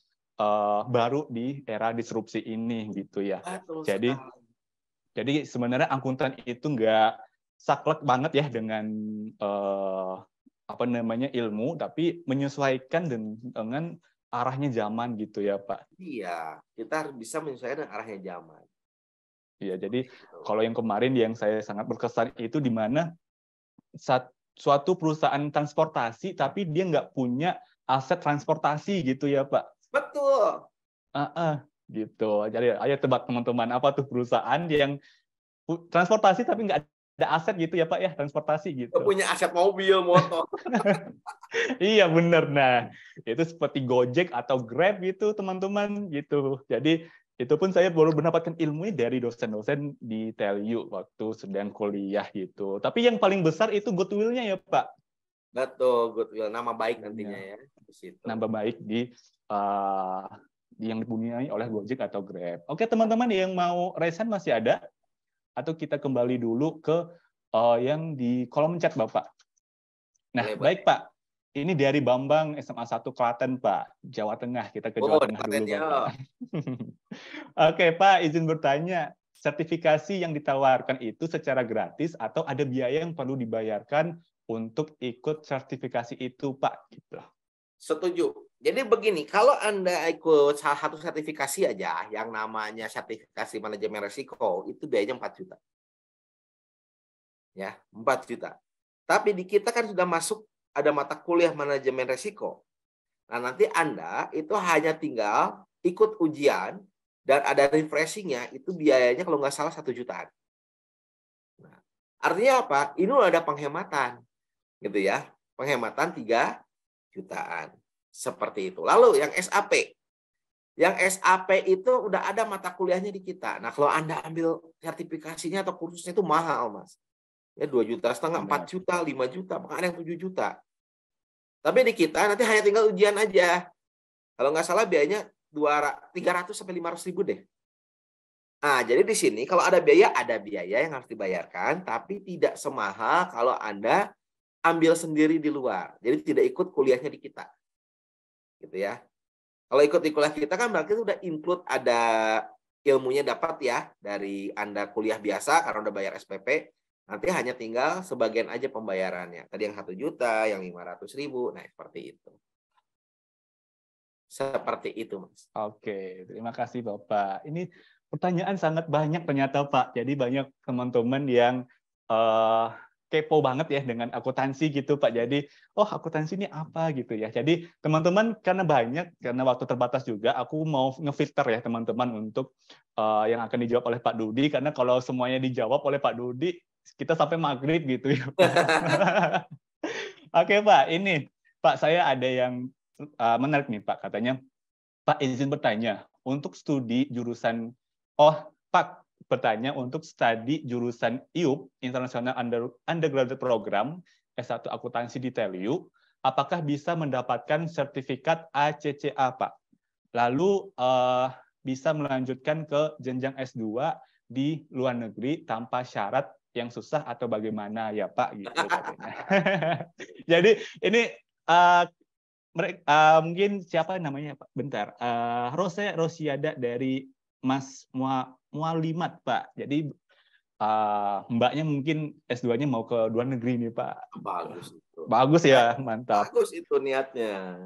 baru di era disrupsi ini gitu ya. Betul Jadi sekali. jadi sebenarnya akuntan itu nggak saklek banget ya dengan apa namanya ilmu, tapi menyesuaikan dengan arahnya zaman gitu ya Pak. Iya, kita harus bisa menyesuaikan dengan arahnya zaman. Iya, jadi kalau yang kemarin yang saya sangat berkesan itu di mana suatu perusahaan transportasi tapi dia nggak punya aset transportasi gitu ya Pak. Betul. Gitu. Jadi ayo tebak teman-teman apa tuh perusahaan yang transportasi tapi nggak ada aset gitu ya Pak ya, transportasi gitu. Punya aset mobil, motor. Iya benar. Nah, itu seperti Gojek atau Grab gitu teman-teman gitu. Jadi itu pun saya baru mendapatkan ilmunya dari dosen-dosen di TELU waktu sedang kuliah gitu. Tapi yang paling besar itu goodwill-nya ya Pak. Betul, goodwill, nama baik nantinya ya. Di situ. Nama baik di yang dipunyai oleh Gojek atau Grab. Oke teman-teman yang mau resign masih ada? Atau kita kembali dulu ke yang di kolom chat Bapak. Nah, baik Pak. Ini dari Bambang SMA 1 Klaten, Pak. Jawa Tengah. Kita ke Jawa Tengah dulu, Bapak. Oke, Pak. Izin bertanya. Sertifikasi yang ditawarkan itu secara gratis atau ada biaya yang perlu dibayarkan untuk ikut sertifikasi itu, Pak? Gitu. Setuju. Jadi begini, kalau Anda ikut salah satu sertifikasi aja, yang namanya sertifikasi manajemen risiko, itu biayanya 4 juta. Ya, 4 juta. Tapi di kita kan sudah masuk ada mata kuliah manajemen risiko. Nah, nanti Anda itu hanya tinggal ikut ujian dan ada refreshing-nya, itu biayanya kalau nggak salah 1 jutaan. Nah, artinya apa? Ini udah ada penghematan. Gitu ya. Penghematan 3 jutaan. Seperti itu. Lalu yang SAP. Yang SAP itu udah ada mata kuliahnya di kita. Nah, kalau Anda ambil sertifikasinya atau kursusnya itu mahal, Mas. Ya 2,5 juta, 4 juta, 5 juta, bahkan ada yang 7 juta. Tapi di kita nanti hanya tinggal ujian aja. Kalau nggak salah biayanya 300 sampai 500 ribu deh. Nah, jadi di sini kalau ada biaya yang harus dibayarkan, tapi tidak semahal kalau Anda ambil sendiri di luar. Jadi tidak ikut kuliahnya di kita. Gitu ya. Kalau ikut di kuliah kita kan berarti sudah include ada ilmunya dapat ya dari Anda kuliah biasa karena udah bayar SPP. Nanti hanya tinggal sebagian aja pembayarannya. Tadi yang 1 juta, yang 500 ribu. Nah, seperti itu. Seperti itu, Mas. Oke, terima kasih Bapak. Ini pertanyaan sangat banyak ternyata Pak. Jadi banyak teman-teman yang kepo banget ya dengan akuntansi gitu Pak. Jadi, oh akuntansi ini apa gitu ya. Jadi teman-teman karena waktu terbatas juga, aku mau ngefilter ya teman-teman untuk yang akan dijawab oleh Pak Dudi. Karena kalau semuanya dijawab oleh Pak Dudi, kita sampai maghrib gitu ya Pak. Oke Pak, ini Pak saya ada yang menarik nih Pak. Katanya, Pak izin bertanya, untuk studi jurusan, Pak bertanya untuk studi jurusan IUP, International Undergraduate Program, S1 Akuntansi di TELU, apakah bisa mendapatkan sertifikat ACCA, Pak? Lalu bisa melanjutkan ke jenjang S2 di luar negeri tanpa syarat yang susah atau bagaimana ya Pak? Gitu katanya. Jadi ini mungkin siapa namanya Pak? Bentar. Rosiada dari Mas Mualimat Pak. Jadi mbaknya mungkin S2-nya mau ke luar negeri nih Pak. Bagus itu. Bagus ya, mantap. Bagus itu niatnya.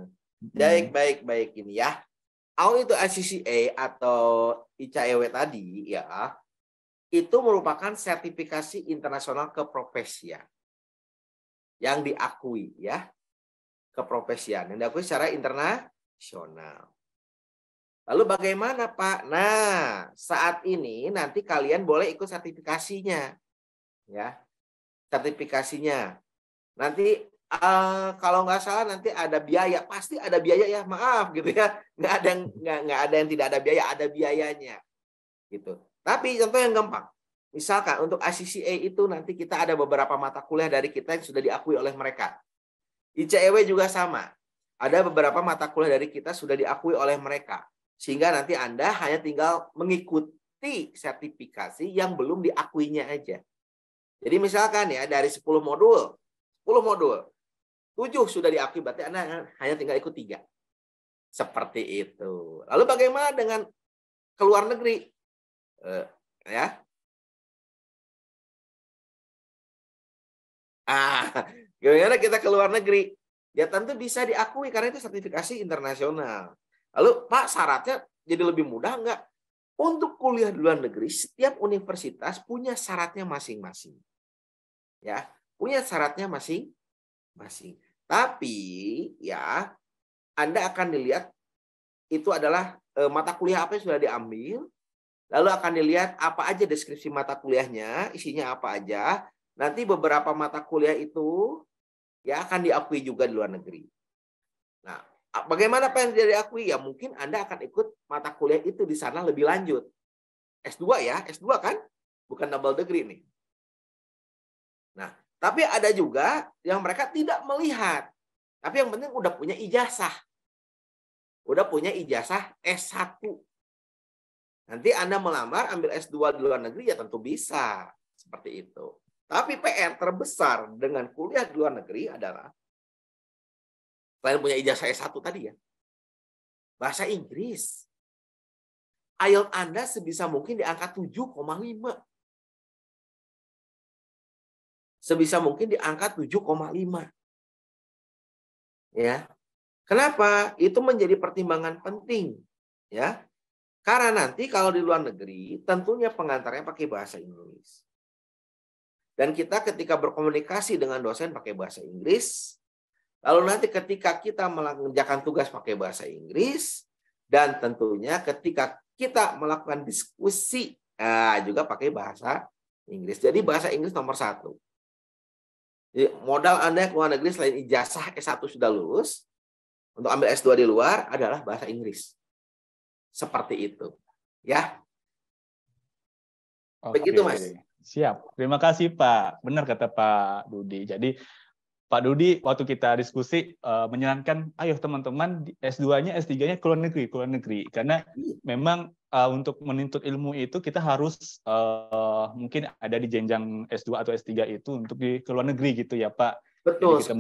Baik ini ya. Itu ACCA atau ICAEW tadi ya, itu merupakan sertifikasi internasional keprofesian yang diakui ya, keprofesian yang diakui secara internasional. Lalu bagaimana Pak? Nah, saat ini nanti kalian boleh ikut sertifikasinya, ya, sertifikasinya. Nanti kalau nggak salah nanti ada biaya, pasti ada biaya ya, maaf gitu ya, nggak ada yang tidak ada biaya, ada biayanya, gitu. Tapi contoh yang gampang, misalkan untuk ACCA itu nanti kita ada beberapa mata kuliah dari kita yang sudah diakui oleh mereka. ICEW juga sama, ada beberapa mata kuliah dari kita sudah diakui oleh mereka. Sehingga nanti Anda hanya tinggal mengikuti sertifikasi yang belum diakuinya aja. Jadi misalkan ya dari 10 modul, 7 sudah diakui, berarti Anda hanya tinggal ikut 3. Seperti itu. Lalu bagaimana dengan ke luar negeri? Ya. Gimana kita ke luar negeri? Ya tentu bisa diakui karena itu sertifikasi internasional. Lalu Pak, syaratnya jadi lebih mudah enggak? Untuk kuliah di luar negeri, setiap universitas punya syaratnya masing-masing. Ya, punya syaratnya masing-masing. Tapi ya Anda akan dilihat itu adalah mata kuliah apa yang sudah diambil. Lalu akan dilihat apa aja deskripsi mata kuliahnya, isinya apa aja. Nanti beberapa mata kuliah itu ya akan diakui juga di luar negeri. Nah, bagaimana apa yang tidak diakui? Ya mungkin Anda akan ikut mata kuliah itu di sana lebih lanjut. S2 ya, S2 kan? Bukan double degree nih. Nah, tapi ada juga yang mereka tidak melihat. Tapi yang penting udah punya ijazah. Udah punya ijazah S1. Nanti Anda melamar ambil S2 di luar negeri ya tentu bisa. Seperti itu. Tapi PR terbesar dengan kuliah di luar negeri adalah selain punya ijazah S1 tadi ya, bahasa Inggris. IELTS Anda sebisa mungkin di angka 7,5. Sebisa mungkin di angka 7,5. Ya. Kenapa? Itu menjadi pertimbangan penting, ya. Karena nanti kalau di luar negeri, tentunya pengantarnya pakai bahasa Inggris. Dan kita ketika berkomunikasi dengan dosen pakai bahasa Inggris, lalu nanti ketika kita mengerjakan tugas pakai bahasa Inggris, dan tentunya ketika kita melakukan diskusi juga pakai bahasa Inggris. Jadi bahasa Inggris nomor 1. Jadi modal Anda ke luar negeri selain ijazah S1 sudah lulus, untuk ambil S2 di luar adalah bahasa Inggris. Seperti itu. Ya. Begitu Mas. Siap. Terima kasih Pak. Benar kata Pak Dudi. Jadi Pak Dudi waktu kita diskusi menyarankan ayo teman-teman S2-nya, S3-nya ke luar negeri. Karena memang untuk menuntut ilmu itu kita harus mungkin ada di jenjang S2 atau S3 itu untuk di luar negeri gitu ya Pak. Betul. Jadi kita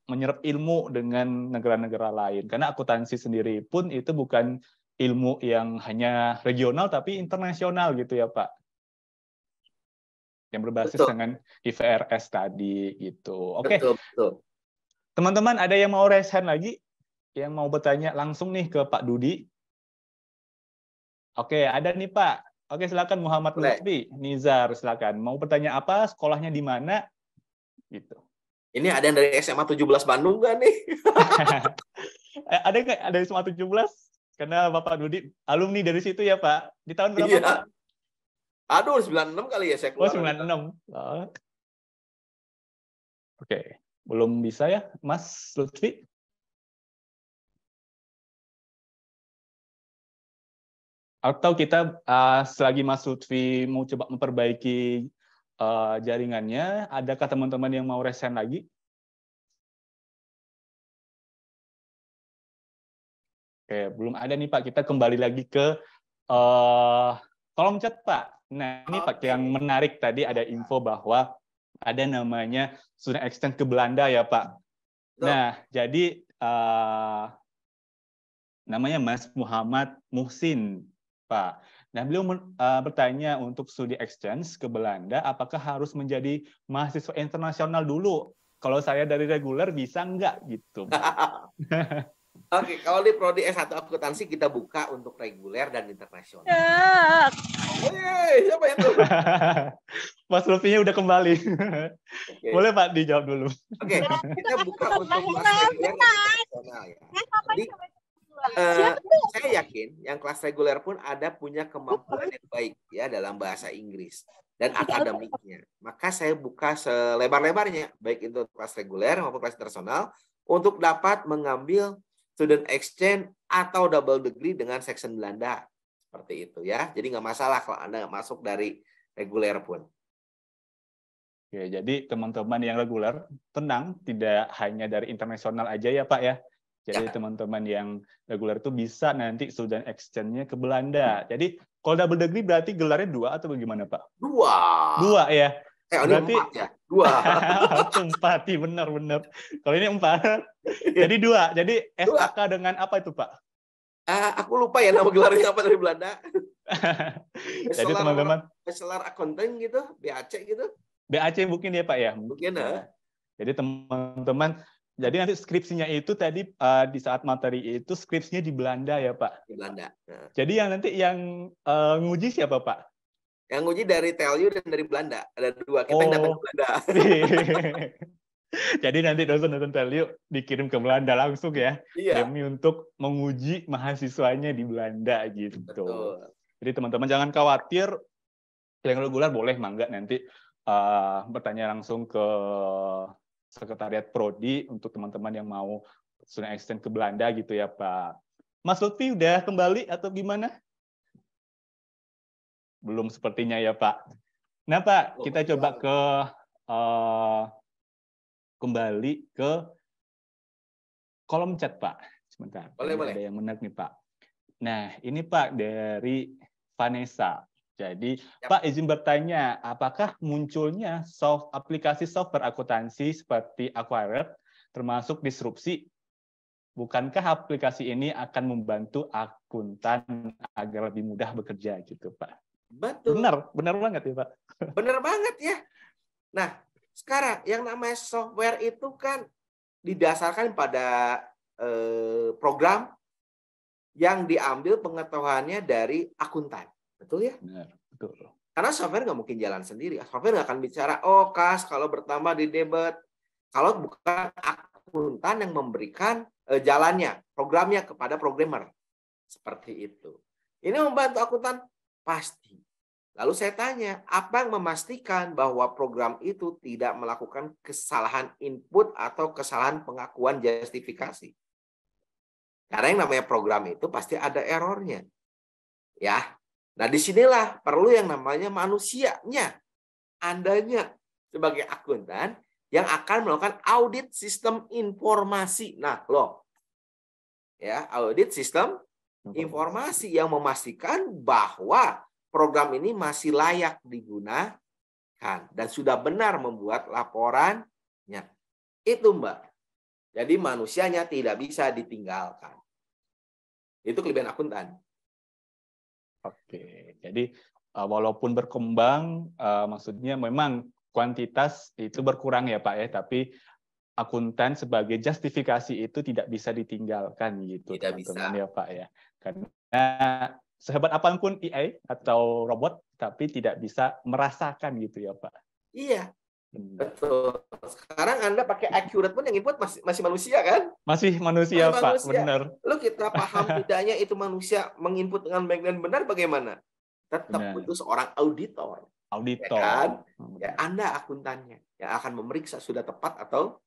menyerap ilmu dengan negara-negara lain. Karena akuntansi sendiri pun itu bukan ilmu yang hanya regional tapi internasional gitu ya Pak. Yang berbasis dengan IFRS tadi gitu. Oke. Betul. Teman-teman ada yang mau raise hand lagi? Yang mau bertanya langsung nih ke Pak Dudi? Oke, ada nih Pak. Oke, silakan Muhammad Lutfi Nizar, silakan. Mau bertanya apa? Sekolahnya di mana? gitu. Ini ada yang dari SMA 17 Bandung nggak nih? Ada nggak ada SMA 17? Karena Bapak Dudi alumni dari situ ya Pak. Di tahun berapa Iya. Pak? Aduh, 96 kali ya saya Oh, keluar. 96. Oh. Oke, belum bisa ya, Mas Lutfi? Atau kita selagi Mas Lutfi mau coba memperbaiki jaringannya, adakah teman-teman yang mau resign lagi? Oke, belum ada nih Pak. Kita kembali lagi ke kolom chat Pak. Nah, ini Pak yang menarik tadi ada info bahwa ada namanya student exchange ke Belanda ya Pak. Nah, jadi namanya Mas Muhammad Muhsin Pak. Nah, beliau bertanya untuk studi exchange ke Belanda, apakah harus menjadi mahasiswa internasional dulu? Kalau saya dari reguler bisa nggak gitu? Oke, kalau di prodi S1 akuntansi kita buka untuk reguler dan internasional. Siapa itu? Mas Lutfi-nya udah kembali. Okay. Boleh Pak dijawab dulu. Oke, kita buka untuk kelas reguler dan internasional ya. Jadi saya yakin yang kelas reguler pun ada punya kemampuan yang baik ya dalam bahasa Inggris dan akademiknya. Maka saya buka selebar-lebarnya, baik itu kelas reguler maupun kelas internasional, untuk dapat mengambil student exchange atau double degree dengan section Belanda. Seperti itu ya. Jadi nggak masalah kalau Anda nggak masuk dari reguler pun. Oke, jadi teman-teman yang reguler, tenang, tidak hanya dari internasional aja ya Pak ya. Jadi teman-teman yang reguler itu bisa nanti student exchange-nya ke Belanda. Jadi kalau double degree berarti gelarnya 2 atau bagaimana Pak? 2. 2 ya. Berarti 4 ya? 2. 4, benar-benar. Kalau ini 4. Jadi 2. Jadi SAK dengan apa itu Pak? Aku lupa ya nama gelarnya apa dari Belanda. Jadi teman-teman. Bachelor Accounting gitu, BAC gitu. BAC mungkin ya Pak ya? Mungkin ya. Jadi teman-teman, jadi nanti skripsinya itu tadi di saat materi itu skripsinya di Belanda ya Pak? Di Belanda. Nah. Jadi yang nanti yang nguji siapa Pak? Yang nguji dari TLU dan dari Belanda. Ada 2. Kita yang datang ke Belanda. Jadi nanti dosen-dosen TLU dikirim ke Belanda langsung ya? Iya. Demi untuk menguji mahasiswanya di Belanda gitu. Betul. Jadi teman-teman jangan khawatir, yang reguler boleh mangga nanti bertanya langsung ke Sekretariat Prodi untuk teman-teman yang mau student exchange ke Belanda gitu ya Pak. Mas Lutfi udah kembali atau gimana? Belum sepertinya ya Pak. Nah Pak, kita coba ke kembali ke kolom chat Pak. Sebentar, boleh. Ada yang menarik nih Pak. Nah ini Pak dari Vanessa. Jadi Pak izin bertanya, apakah munculnya aplikasi software akuntansi seperti Acquired termasuk disrupsi? Bukankah aplikasi ini akan membantu akuntan agar lebih mudah bekerja gitu Pak? Betul. Benar banget ya Pak. Benar banget ya. Nah sekarang yang namanya software itu kan didasarkan pada program yang diambil pengetahuannya dari akuntan. Betul ya? Benar, betul. Karena software nggak mungkin jalan sendiri. Software nggak akan bicara, oh kas kalau bertambah di debit. Kalau bukan akuntan yang memberikan jalannya, programnya kepada programmer. Seperti itu. Ini membantu akuntan? Pasti. Lalu saya tanya, apa yang memastikan bahwa program itu tidak melakukan kesalahan input atau kesalahan pengakuan justifikasi? Karena yang namanya program itu pasti ada errornya. Ya. Nah, disinilah perlu yang namanya manusianya. Andanya sebagai akuntan yang akan melakukan audit sistem informasi. Nah, ya, audit sistem informasi yang memastikan bahwa program ini masih layak digunakan dan sudah benar membuat laporannya. Itu, Mbak. Jadi manusianya tidak bisa ditinggalkan. Itu kelebihan akuntan. Oke, jadi walaupun berkembang, maksudnya memang kuantitas itu berkurang ya Pak ya, tapi akuntan sebagai justifikasi itu tidak bisa ditinggalkan gitu teman-teman ya Pak ya. Karena sehebat apapun AI atau robot, tapi tidak bisa merasakan gitu ya Pak. Iya. Betul. Sekarang Anda pakai accurate pun yang input masih manusia kan? Masih manusia, Masih Pak. manusia. Benar. Lalu kita paham tidaknya itu manusia menginput dengan baik dan benar bagaimana? Tetap Benar. butuh seorang auditor. Ya Auditor. kan? Ya, Anda akuntannya yang akan memeriksa sudah tepat atau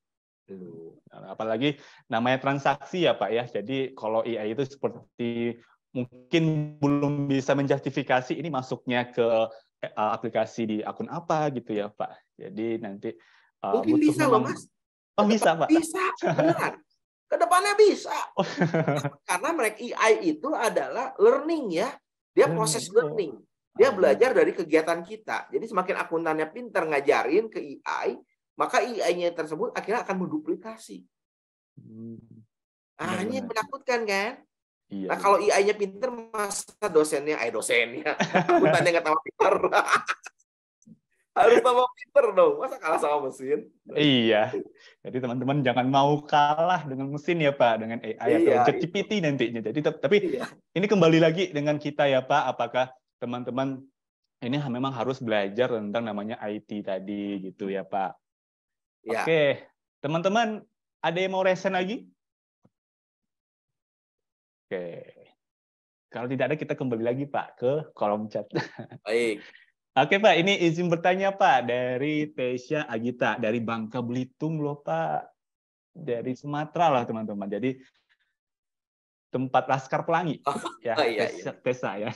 belum. Apalagi namanya transaksi ya Pak ya. Jadi kalau AI itu seperti mungkin belum bisa menjustifikasi ini masuknya ke aplikasi di akun apa gitu ya Pak. Jadi nanti Mungkin butuh bisa loh memang. Mas. Oh bisa Pak. Bisa, beneran. Kedepannya bisa. Karena mereka AI itu adalah learning ya. Dia proses learning. Dia belajar dari kegiatan kita. Jadi semakin akuntannya pintar ngajarin ke AI, maka AI-nya tersebut akhirnya akan menduplikasi. Ini menakutkan kan? Iya, nah kalau AI-nya pintar, masa dosennya akuntannya nggak tambah pintar. Harus tambah pintar dong. Masa kalah sama mesin? Iya. Jadi teman-teman jangan mau kalah dengan mesin ya Pak, dengan AI atau ChatGPT nantinya. Jadi tapi ini kembali lagi dengan kita ya Pak, apakah teman-teman ini memang harus belajar tentang namanya IT tadi gitu ya Pak. Ya. Oke, teman-teman ada yang mau resen lagi? Oke. Kalau tidak ada kita kembali lagi Pak ke kolom chat. Baik. Oke Pak, ini izin bertanya Pak dari Tesya Agita dari Bangka Belitung loh Pak. Dari Sumatera lah teman-teman. Jadi tempat Laskar Pelangi ya, Tesa ya.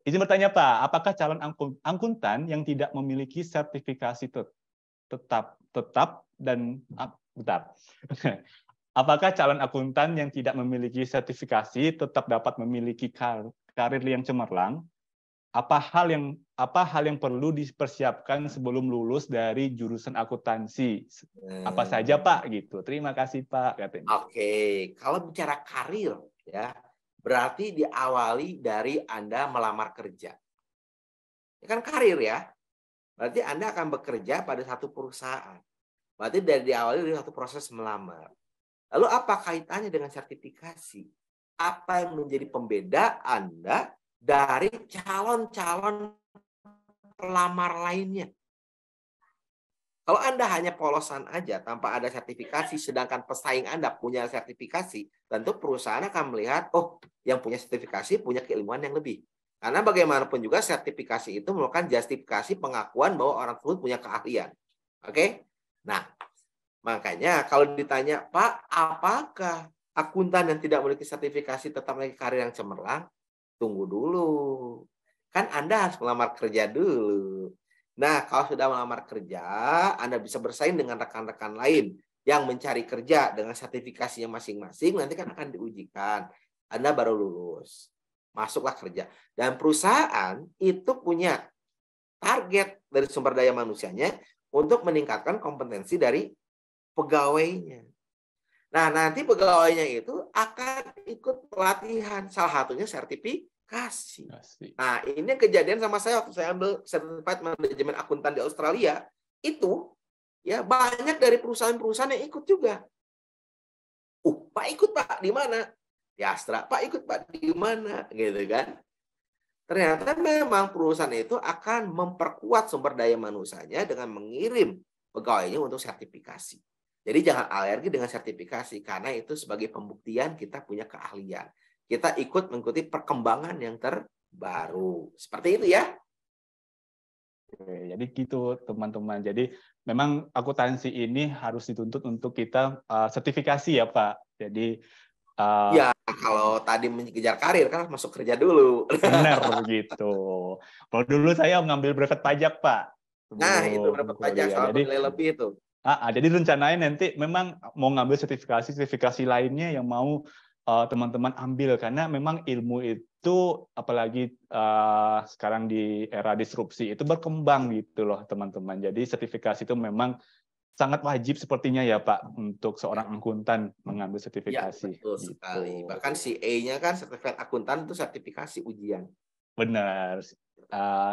Izin bertanya Pak, apakah calon akuntan yang tidak memiliki sertifikasi apakah calon akuntan yang tidak memiliki sertifikasi tetap dapat memiliki karir yang cemerlang? Apa hal yang perlu dipersiapkan sebelum lulus dari jurusan akuntansi? Apa saja Pak gitu. Terima kasih Pak katanya. Oke, kalau bicara karir ya, berarti diawali dari Anda melamar kerja. Ya kan karir ya. Berarti Anda akan bekerja pada satu perusahaan. Berarti diawali dari satu proses melamar. Lalu apa kaitannya dengan sertifikasi? Apa yang menjadi pembeda Anda dari calon-calon pelamar lainnya? Kalau Anda hanya polosan aja tanpa ada sertifikasi, sedangkan pesaing Anda punya sertifikasi, tentu perusahaan akan melihat, oh, yang punya sertifikasi punya keilmuan yang lebih. Karena bagaimanapun juga sertifikasi itu merupakan justifikasi pengakuan bahwa orang tersebut punya keahlian. Oke? Nah, makanya kalau ditanya, Pak, apakah akuntan yang tidak memiliki sertifikasi tetap memiliki karir yang cemerlang? Tunggu dulu. Kan Anda harus melamar kerja dulu. Nah, kalau sudah melamar kerja, Anda bisa bersaing dengan rekan-rekan lain yang mencari kerja dengan sertifikasinya masing-masing, nanti kan akan diujikan. Anda baru lulus. Masuklah kerja. Dan perusahaan itu punya target dari sumber daya manusianya untuk meningkatkan kompetensi dari pegawainya. Nah, nanti pegawainya itu akan ikut pelatihan. Salah satunya sertifikasi. Nah, ini kejadian sama saya waktu saya ambil Certified Management Akuntan di Australia. Itu ya banyak dari perusahaan-perusahaan yang ikut juga. Pak ikut Pak di mana? Di Astra. Pak ikut Pak di mana? Gitu kan. Ternyata memang perusahaan itu akan memperkuat sumber daya manusianya dengan mengirim pegawainya untuk sertifikasi. Jadi jangan alergi dengan sertifikasi karena itu sebagai pembuktian kita punya keahlian. Kita ikut mengikuti perkembangan yang terbaru. Seperti itu ya. Oke, jadi gitu teman-teman. Jadi memang akuntansi ini harus dituntut untuk kita sertifikasi ya Pak. Jadi ya kalau tadi mengejar karir kan masuk kerja dulu. Benar begitu. Kalau dulu saya ngambil brevet pajak Pak. Nah itu brevet pajak salah satu nilai lebih itu. Jadi rencananya nanti memang mau ngambil sertifikasi lainnya yang mau teman-teman ambil karena memang ilmu itu apalagi sekarang di era disrupsi itu berkembang gitu loh teman-teman. Jadi sertifikasi itu memang sangat wajib sepertinya ya Pak untuk seorang akuntan mengambil sertifikasi. Ya, betul sekali. Bahkan CA-nya kan sertifikat akuntan itu sertifikasi ujian. Benar.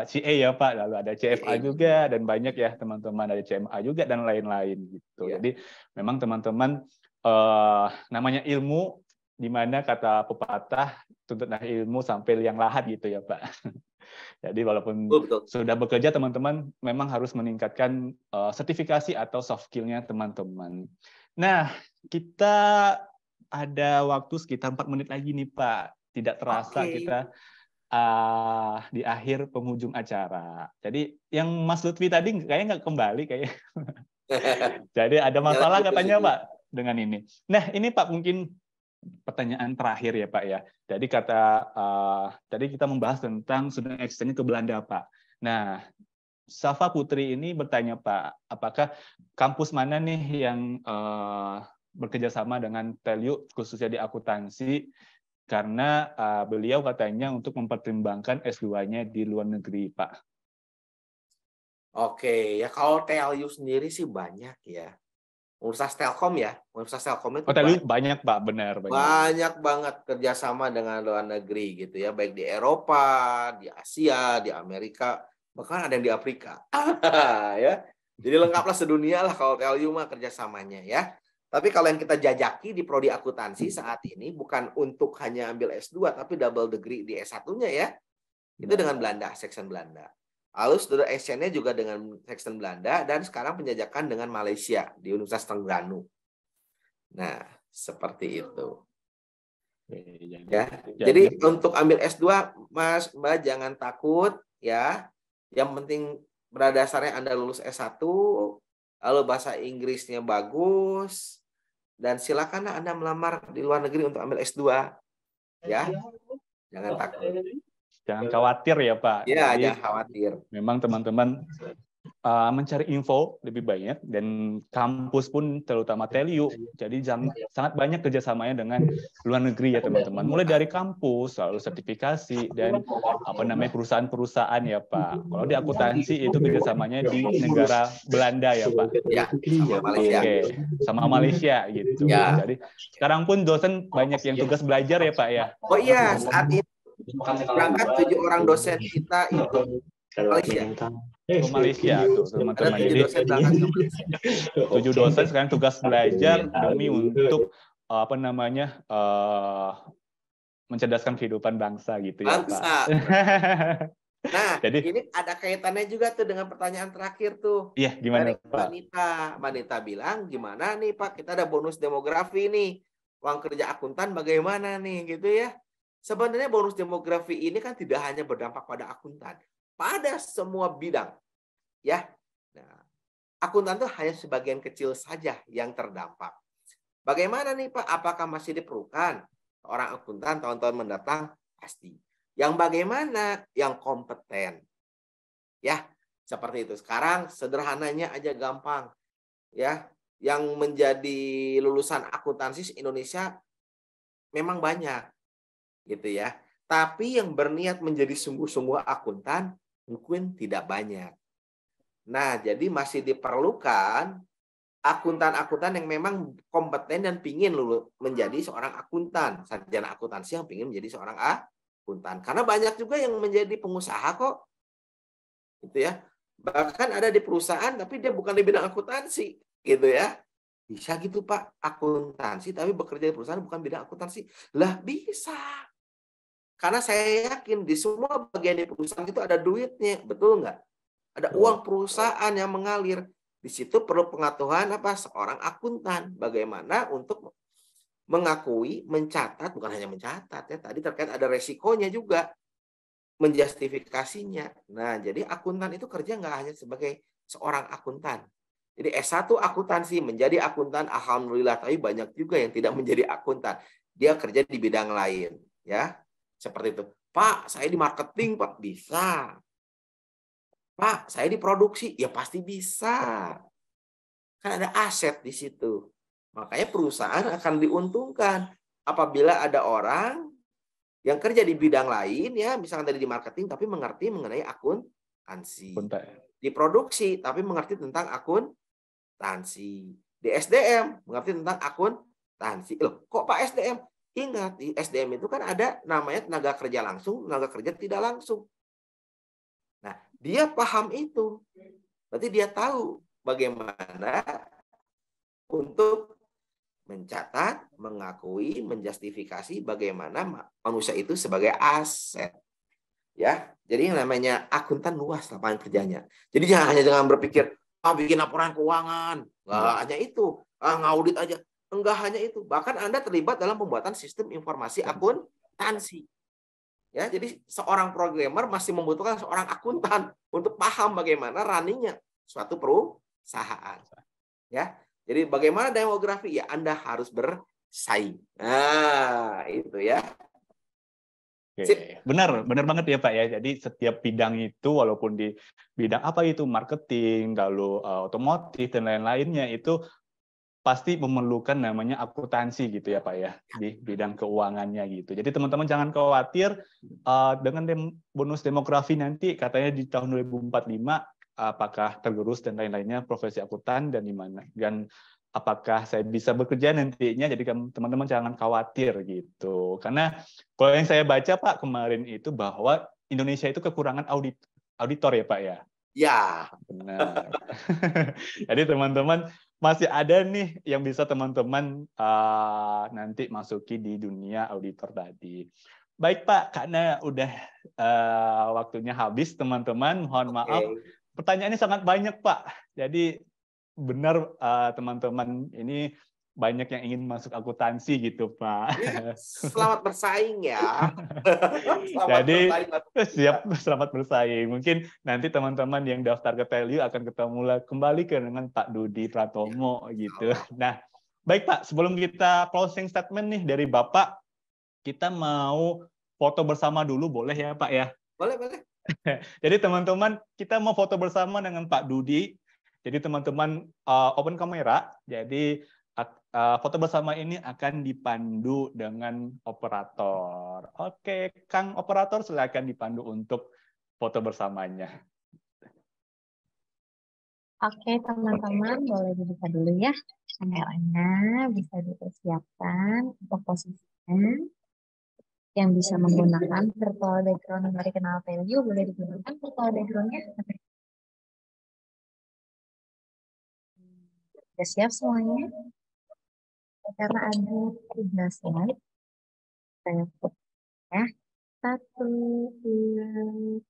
CA ya Pak, lalu ada CFA juga dan banyak ya teman-teman, ada CMA juga dan lain-lain gitu. Jadi memang teman-teman namanya ilmu di mana kata pepatah tuntutlah ilmu sampai liang lahat gitu ya Pak. Jadi walaupun Betul. sudah bekerja teman-teman memang harus meningkatkan sertifikasi atau soft skill-nya teman-teman. Nah, kita ada waktu sekitar 4 menit lagi nih Pak. Tidak terasa kita di akhir penghujung acara. Jadi yang Mas Lutfi tadi kayaknya nggak kembali kayaknya. Jadi ada masalah katanya Pak dengan ini. Nah ini Pak mungkin pertanyaan terakhir ya Pak ya. Jadi tadi kita membahas tentang student exchange ke Belanda Pak. Nah Safa Putri ini bertanya Pak, apakah kampus mana nih yang bekerja sama dengan TELU khususnya di akuntansi? Karena beliau katanya untuk mempertimbangkan S2-nya di luar negeri, Pak. Oke, ya kalau TELU sendiri sih banyak ya. Universitas Telkom ya. Universitas Telkom itu banyak Pak, benar. Banyak banget kerjasama dengan luar negeri gitu ya. Baik di Eropa, di Asia, di Amerika, bahkan ada yang di Afrika. Ya. Jadi lengkaplah sedunia lah kalau TELU mah kerjasamanya ya. Tapi kalau yang kita jajaki di prodi akuntansi saat ini bukan untuk hanya ambil S2 tapi double degree di S1-nya ya. Itu dengan Belanda, section Belanda. Lalu student exchange-nya juga dengan section Belanda dan sekarang penjajakan dengan Malaysia di Universitas Terengganu. Nah, seperti itu. Ya. Jadi untuk ambil S2 Mas Mbak jangan takut ya. Yang penting berdasarnya Anda lulus S1 lalu bahasa Inggrisnya bagus. Dan silakan Anda melamar di luar negeri untuk ambil S2. Ya. Jangan takut. Jangan khawatir ya, Pak. Ya, jangan khawatir. Memang teman-teman mencari info lebih banyak dan kampus pun terutama TELU. Jadi sangat banyak kerjasamanya dengan luar negeri ya, teman-teman. Mulai dari kampus, lalu sertifikasi dan perusahaan-perusahaan ya, Pak. Kalau di akuntansi itu kerjasamanya di negara Belanda ya, Pak. Ya, sama Malaysia. Oke, sama Malaysia gitu. Ya. Jadi sekarang pun dosen banyak yang tugas belajar ya, Pak ya. Oh iya, saat ini berangkat 7 orang dosen kita itu Malaysia. Ke Malaysia tuh teman-teman. Jadi 7 dosen sekarang tugas belajar demi untuk mencerdaskan kehidupan bangsa gitu ya Pak. Nah, jadi ini ada kaitannya juga tuh dengan pertanyaan terakhir tuh. Iya, gimana Pak? Mbak Nita bilang gimana nih Pak, kita ada bonus demografi nih. Uang kerja akuntan bagaimana nih gitu ya. Sebenarnya bonus demografi ini kan tidak hanya berdampak pada akuntan, pada semua bidang. Ya. Nah, akuntan itu hanya sebagian kecil saja yang terdampak. Bagaimana nih Pak? Apakah masih diperlukan orang akuntan tahun-tahun mendatang? Pasti. Yang bagaimana? Yang kompeten. Ya, seperti itu. Sekarang sederhananya aja gampang. Ya, yang menjadi lulusan akuntansi Indonesia memang banyak. Gitu ya. Tapi yang berniat menjadi sungguh-sungguh akuntan mungkin tidak banyak. Nah, jadi masih diperlukan akuntan-akuntan yang memang kompeten dan pingin menjadi seorang akuntan, sarjana akuntansi yang pingin menjadi seorang akuntan. Karena banyak juga yang menjadi pengusaha kok. Gitu ya. Bahkan ada di perusahaan tapi dia bukan di bidang akuntansi, gitu ya. Bisa gitu Pak, akuntansi tapi bekerja di perusahaan bukan bidang akuntansi. Lah bisa. Karena saya yakin di semua bagian di perusahaan itu ada duitnya, betul nggak? Ada uang perusahaan yang mengalir. Di situ perlu pengetahuan seorang akuntan. Bagaimana untuk mengakui, mencatat, bukan hanya mencatat ya. Tadi terkait ada resikonya juga. Menjustifikasinya. Nah, jadi akuntan itu kerja nggak hanya sebagai seorang akuntan. Jadi S1 akuntansi menjadi akuntan, alhamdulillah. Tapi banyak juga yang tidak menjadi akuntan. Dia kerja di bidang lain. Ya, seperti itu. Pak, saya di marketing, Pak. Bisa. Pak, saya di produksi. Ya pasti bisa. Kan ada aset di situ. Makanya perusahaan akan diuntungkan apabila ada orang yang kerja di bidang lain, ya misalkan tadi di marketing, tapi mengerti mengenai akuntansi. Di produksi, tapi mengerti tentang akuntansi. Di SDM, mengerti tentang akuntansi. Loh, kok Pak SDM? Ingat, di SDM itu kan ada namanya tenaga kerja langsung, tenaga kerja tidak langsung. Nah, dia paham itu. Berarti dia tahu bagaimana untuk mencatat, mengakui, menjustifikasi bagaimana manusia itu sebagai aset. Ya, jadi yang namanya akuntan luas lapangan kerjanya. Jadi jangan berpikir bikin laporan keuangan, nggak hanya itu, ngaudit aja, enggak hanya itu. Bahkan Anda terlibat dalam pembuatan sistem informasi akuntansi. Ya, jadi seorang programmer masih membutuhkan seorang akuntan untuk paham bagaimana runningnya suatu perusahaan. Ya, jadi bagaimana demografi? Ya, Anda harus bersaing. Nah, itu ya. Oke. Benar banget ya Pak ya. Jadi setiap bidang itu, walaupun di bidang apa itu, marketing, lalu otomotif dan lain-lainnya, itu pasti memerlukan namanya akuntansi gitu ya Pak ya, di bidang keuangannya gitu. Jadi teman-teman jangan khawatir dengan bonus demografi nanti katanya di tahun 2045 apakah tergerus dan lain-lainnya profesi akuntan dan di mana, dan apakah saya bisa bekerja nantinya. Jadi teman-teman jangan khawatir gitu. Karena kalau yang saya baca Pak kemarin itu bahwa Indonesia itu kekurangan auditor ya Pak ya. Ya. Benar. Jadi teman-teman masih ada nih yang bisa teman-teman nanti masuki di dunia auditor tadi. Baik Pak, karena udah waktunya habis teman-teman, mohon maaf. Pertanyaannya sangat banyak Pak. Jadi benar teman-teman ini banyak yang ingin masuk akuntansi gitu Pak. Ya, selamat bersaing ya. Jadi siap, selamat bersaing. Mungkin nanti teman-teman yang daftar ke TELU akan ketemu kembali dengan Pak Dudi Pratomo gitu. Nah, baik Pak, sebelum kita closing statement nih dari Bapak, kita mau foto bersama dulu, boleh ya Pak ya? Boleh, boleh. Jadi teman-teman, kita mau foto bersama dengan Pak Dudi. Jadi teman-teman open kamera. Jadi foto bersama ini akan dipandu dengan operator. Oke, Kang operator silakan dipandu untuk foto bersamanya. Oke, teman-teman boleh dibuka dulu ya kameranya, bisa dipersiapkan untuk posisinya. Yang bisa menggunakan virtual background yang dari kenal value boleh digunakan virtual background-nya. Sudah siap semuanya? Karena ada 3 slide. Saya foto ya. 1, 2.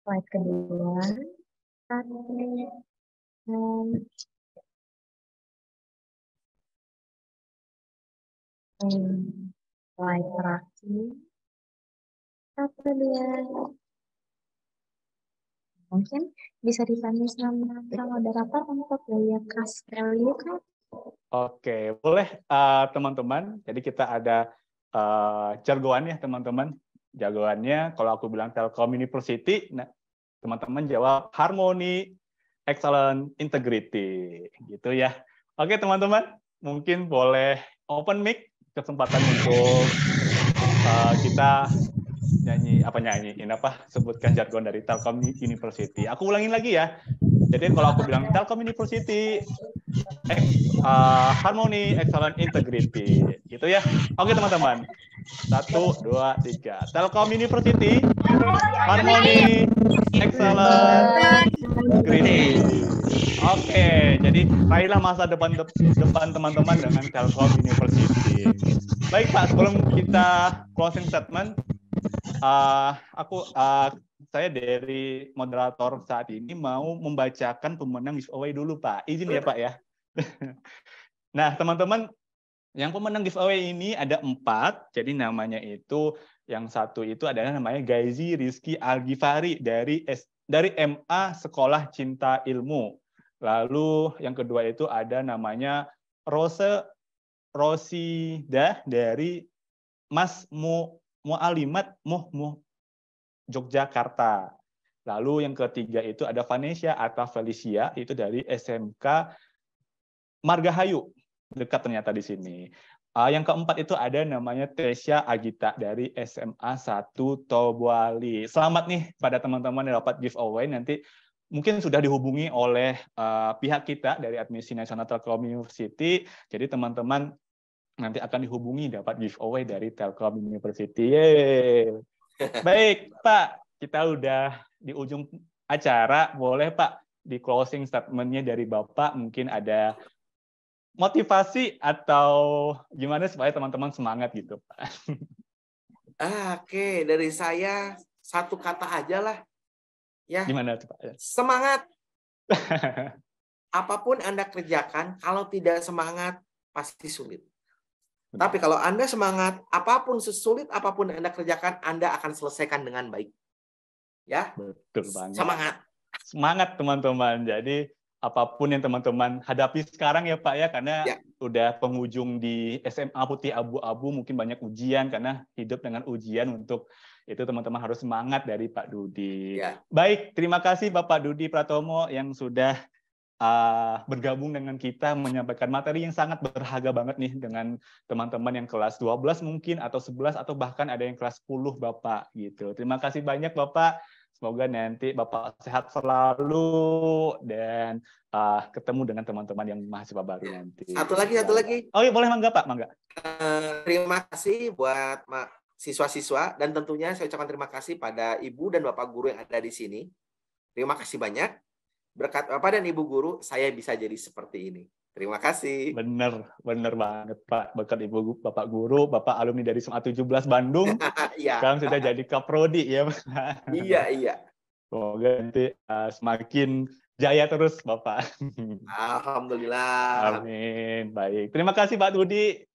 Slide kedua. 1, 2. Slide terakhir. 1, 2. Mungkin bisa dipandu sama moderator untuk gaya khas value kan? Oke, boleh teman-teman. Jadi kita ada jargon ya teman-teman. Jargonnya kalau aku bilang Telkom University, nah, teman-teman jawab Harmony, Excellent, Integrity, gitu ya. Oke teman-teman, mungkin boleh open mic, kesempatan untuk kita nyanyiin sebutkan jargon dari Telkom University. Aku ulangin lagi ya. Jadi kalau aku bilang Telkom University, Harmony, Excellent, Integrity, gitu ya. Oke teman-teman. 1, 2, 3. Telkom University, Harmony, Excellent, Integrity. Oke, jadi raihlah masa depan teman-teman dengan Telkom University. Baik Pak, sebelum kita closing statement, saya dari moderator saat ini mau membacakan pemenang giveaway dulu Pak. Izin ya Pak ya. Nah teman-teman, yang pemenang giveaway ini ada 4. Jadi namanya itu, yang satu itu adalah namanya Gaizi Rizky Algifari dari MA Sekolah Cinta Ilmu. Lalu yang kedua itu ada namanya Rosida dari Mas Mu'alimat Yogyakarta. Lalu yang ketiga itu ada Vanesia atau Felicia, itu dari SMK Margahayu, dekat ternyata di sini. Yang keempat itu ada namanya Tesya Agita dari SMA 1 Tobuali. Selamat nih pada teman-teman yang dapat giveaway. Nanti mungkin sudah dihubungi oleh pihak kita dari Admisi Nasional Telkom University. Jadi teman-teman nanti akan dihubungi dapat giveaway dari Telkom University. Yeay. Baik, Pak. Kita udah di ujung acara, boleh Pak di closing statement-nya dari Bapak mungkin ada motivasi atau gimana supaya teman-teman semangat gitu Pak. Oke, dari saya satu kata aja lah. Ya, Gimana tuh Pak? semangat. Apapun Anda kerjakan, kalau tidak semangat, pasti sulit. Tapi kalau Anda semangat, apapun sesulit apapun Anda kerjakan, Anda akan selesaikan dengan baik. Ya, Betul banget. semangat. Semangat teman-teman. Jadi apapun yang teman-teman hadapi sekarang ya Pak ya, karena Ya. udah penghujung di SMA Putih Abu-Abu, mungkin banyak ujian karena hidup dengan ujian. Untuk itu teman-teman harus semangat dari Pak Dudi. Ya. Baik, terima kasih Bapak Dudi Pratomo yang sudah bergabung dengan kita menyampaikan materi yang sangat berharga banget nih dengan teman-teman yang kelas 12 mungkin atau 11 atau bahkan ada yang kelas 10 Bapak gitu. Terima kasih banyak Bapak. Semoga nanti Bapak sehat selalu dan ketemu dengan teman-teman yang mahasiswa baru nanti. Satu lagi. Oh iya, boleh mangga Pak, mangga. Terima kasih buat siswa-siswa dan tentunya saya ucapkan terima kasih pada Ibu dan Bapak guru yang ada di sini. Terima kasih banyak. Berkat Bapak dan Ibu guru, saya bisa jadi seperti ini. Terima kasih. Bener banget Pak. Berkat Ibu Bapak guru, Bapak alumni dari SMA 17 Bandung. Iya. Sekarang sudah jadi Kaprodi ya. Iya. Semoga nanti semakin jaya terus Bapak. Alhamdulillah. Amin. Baik. Terima kasih Pak Dudi.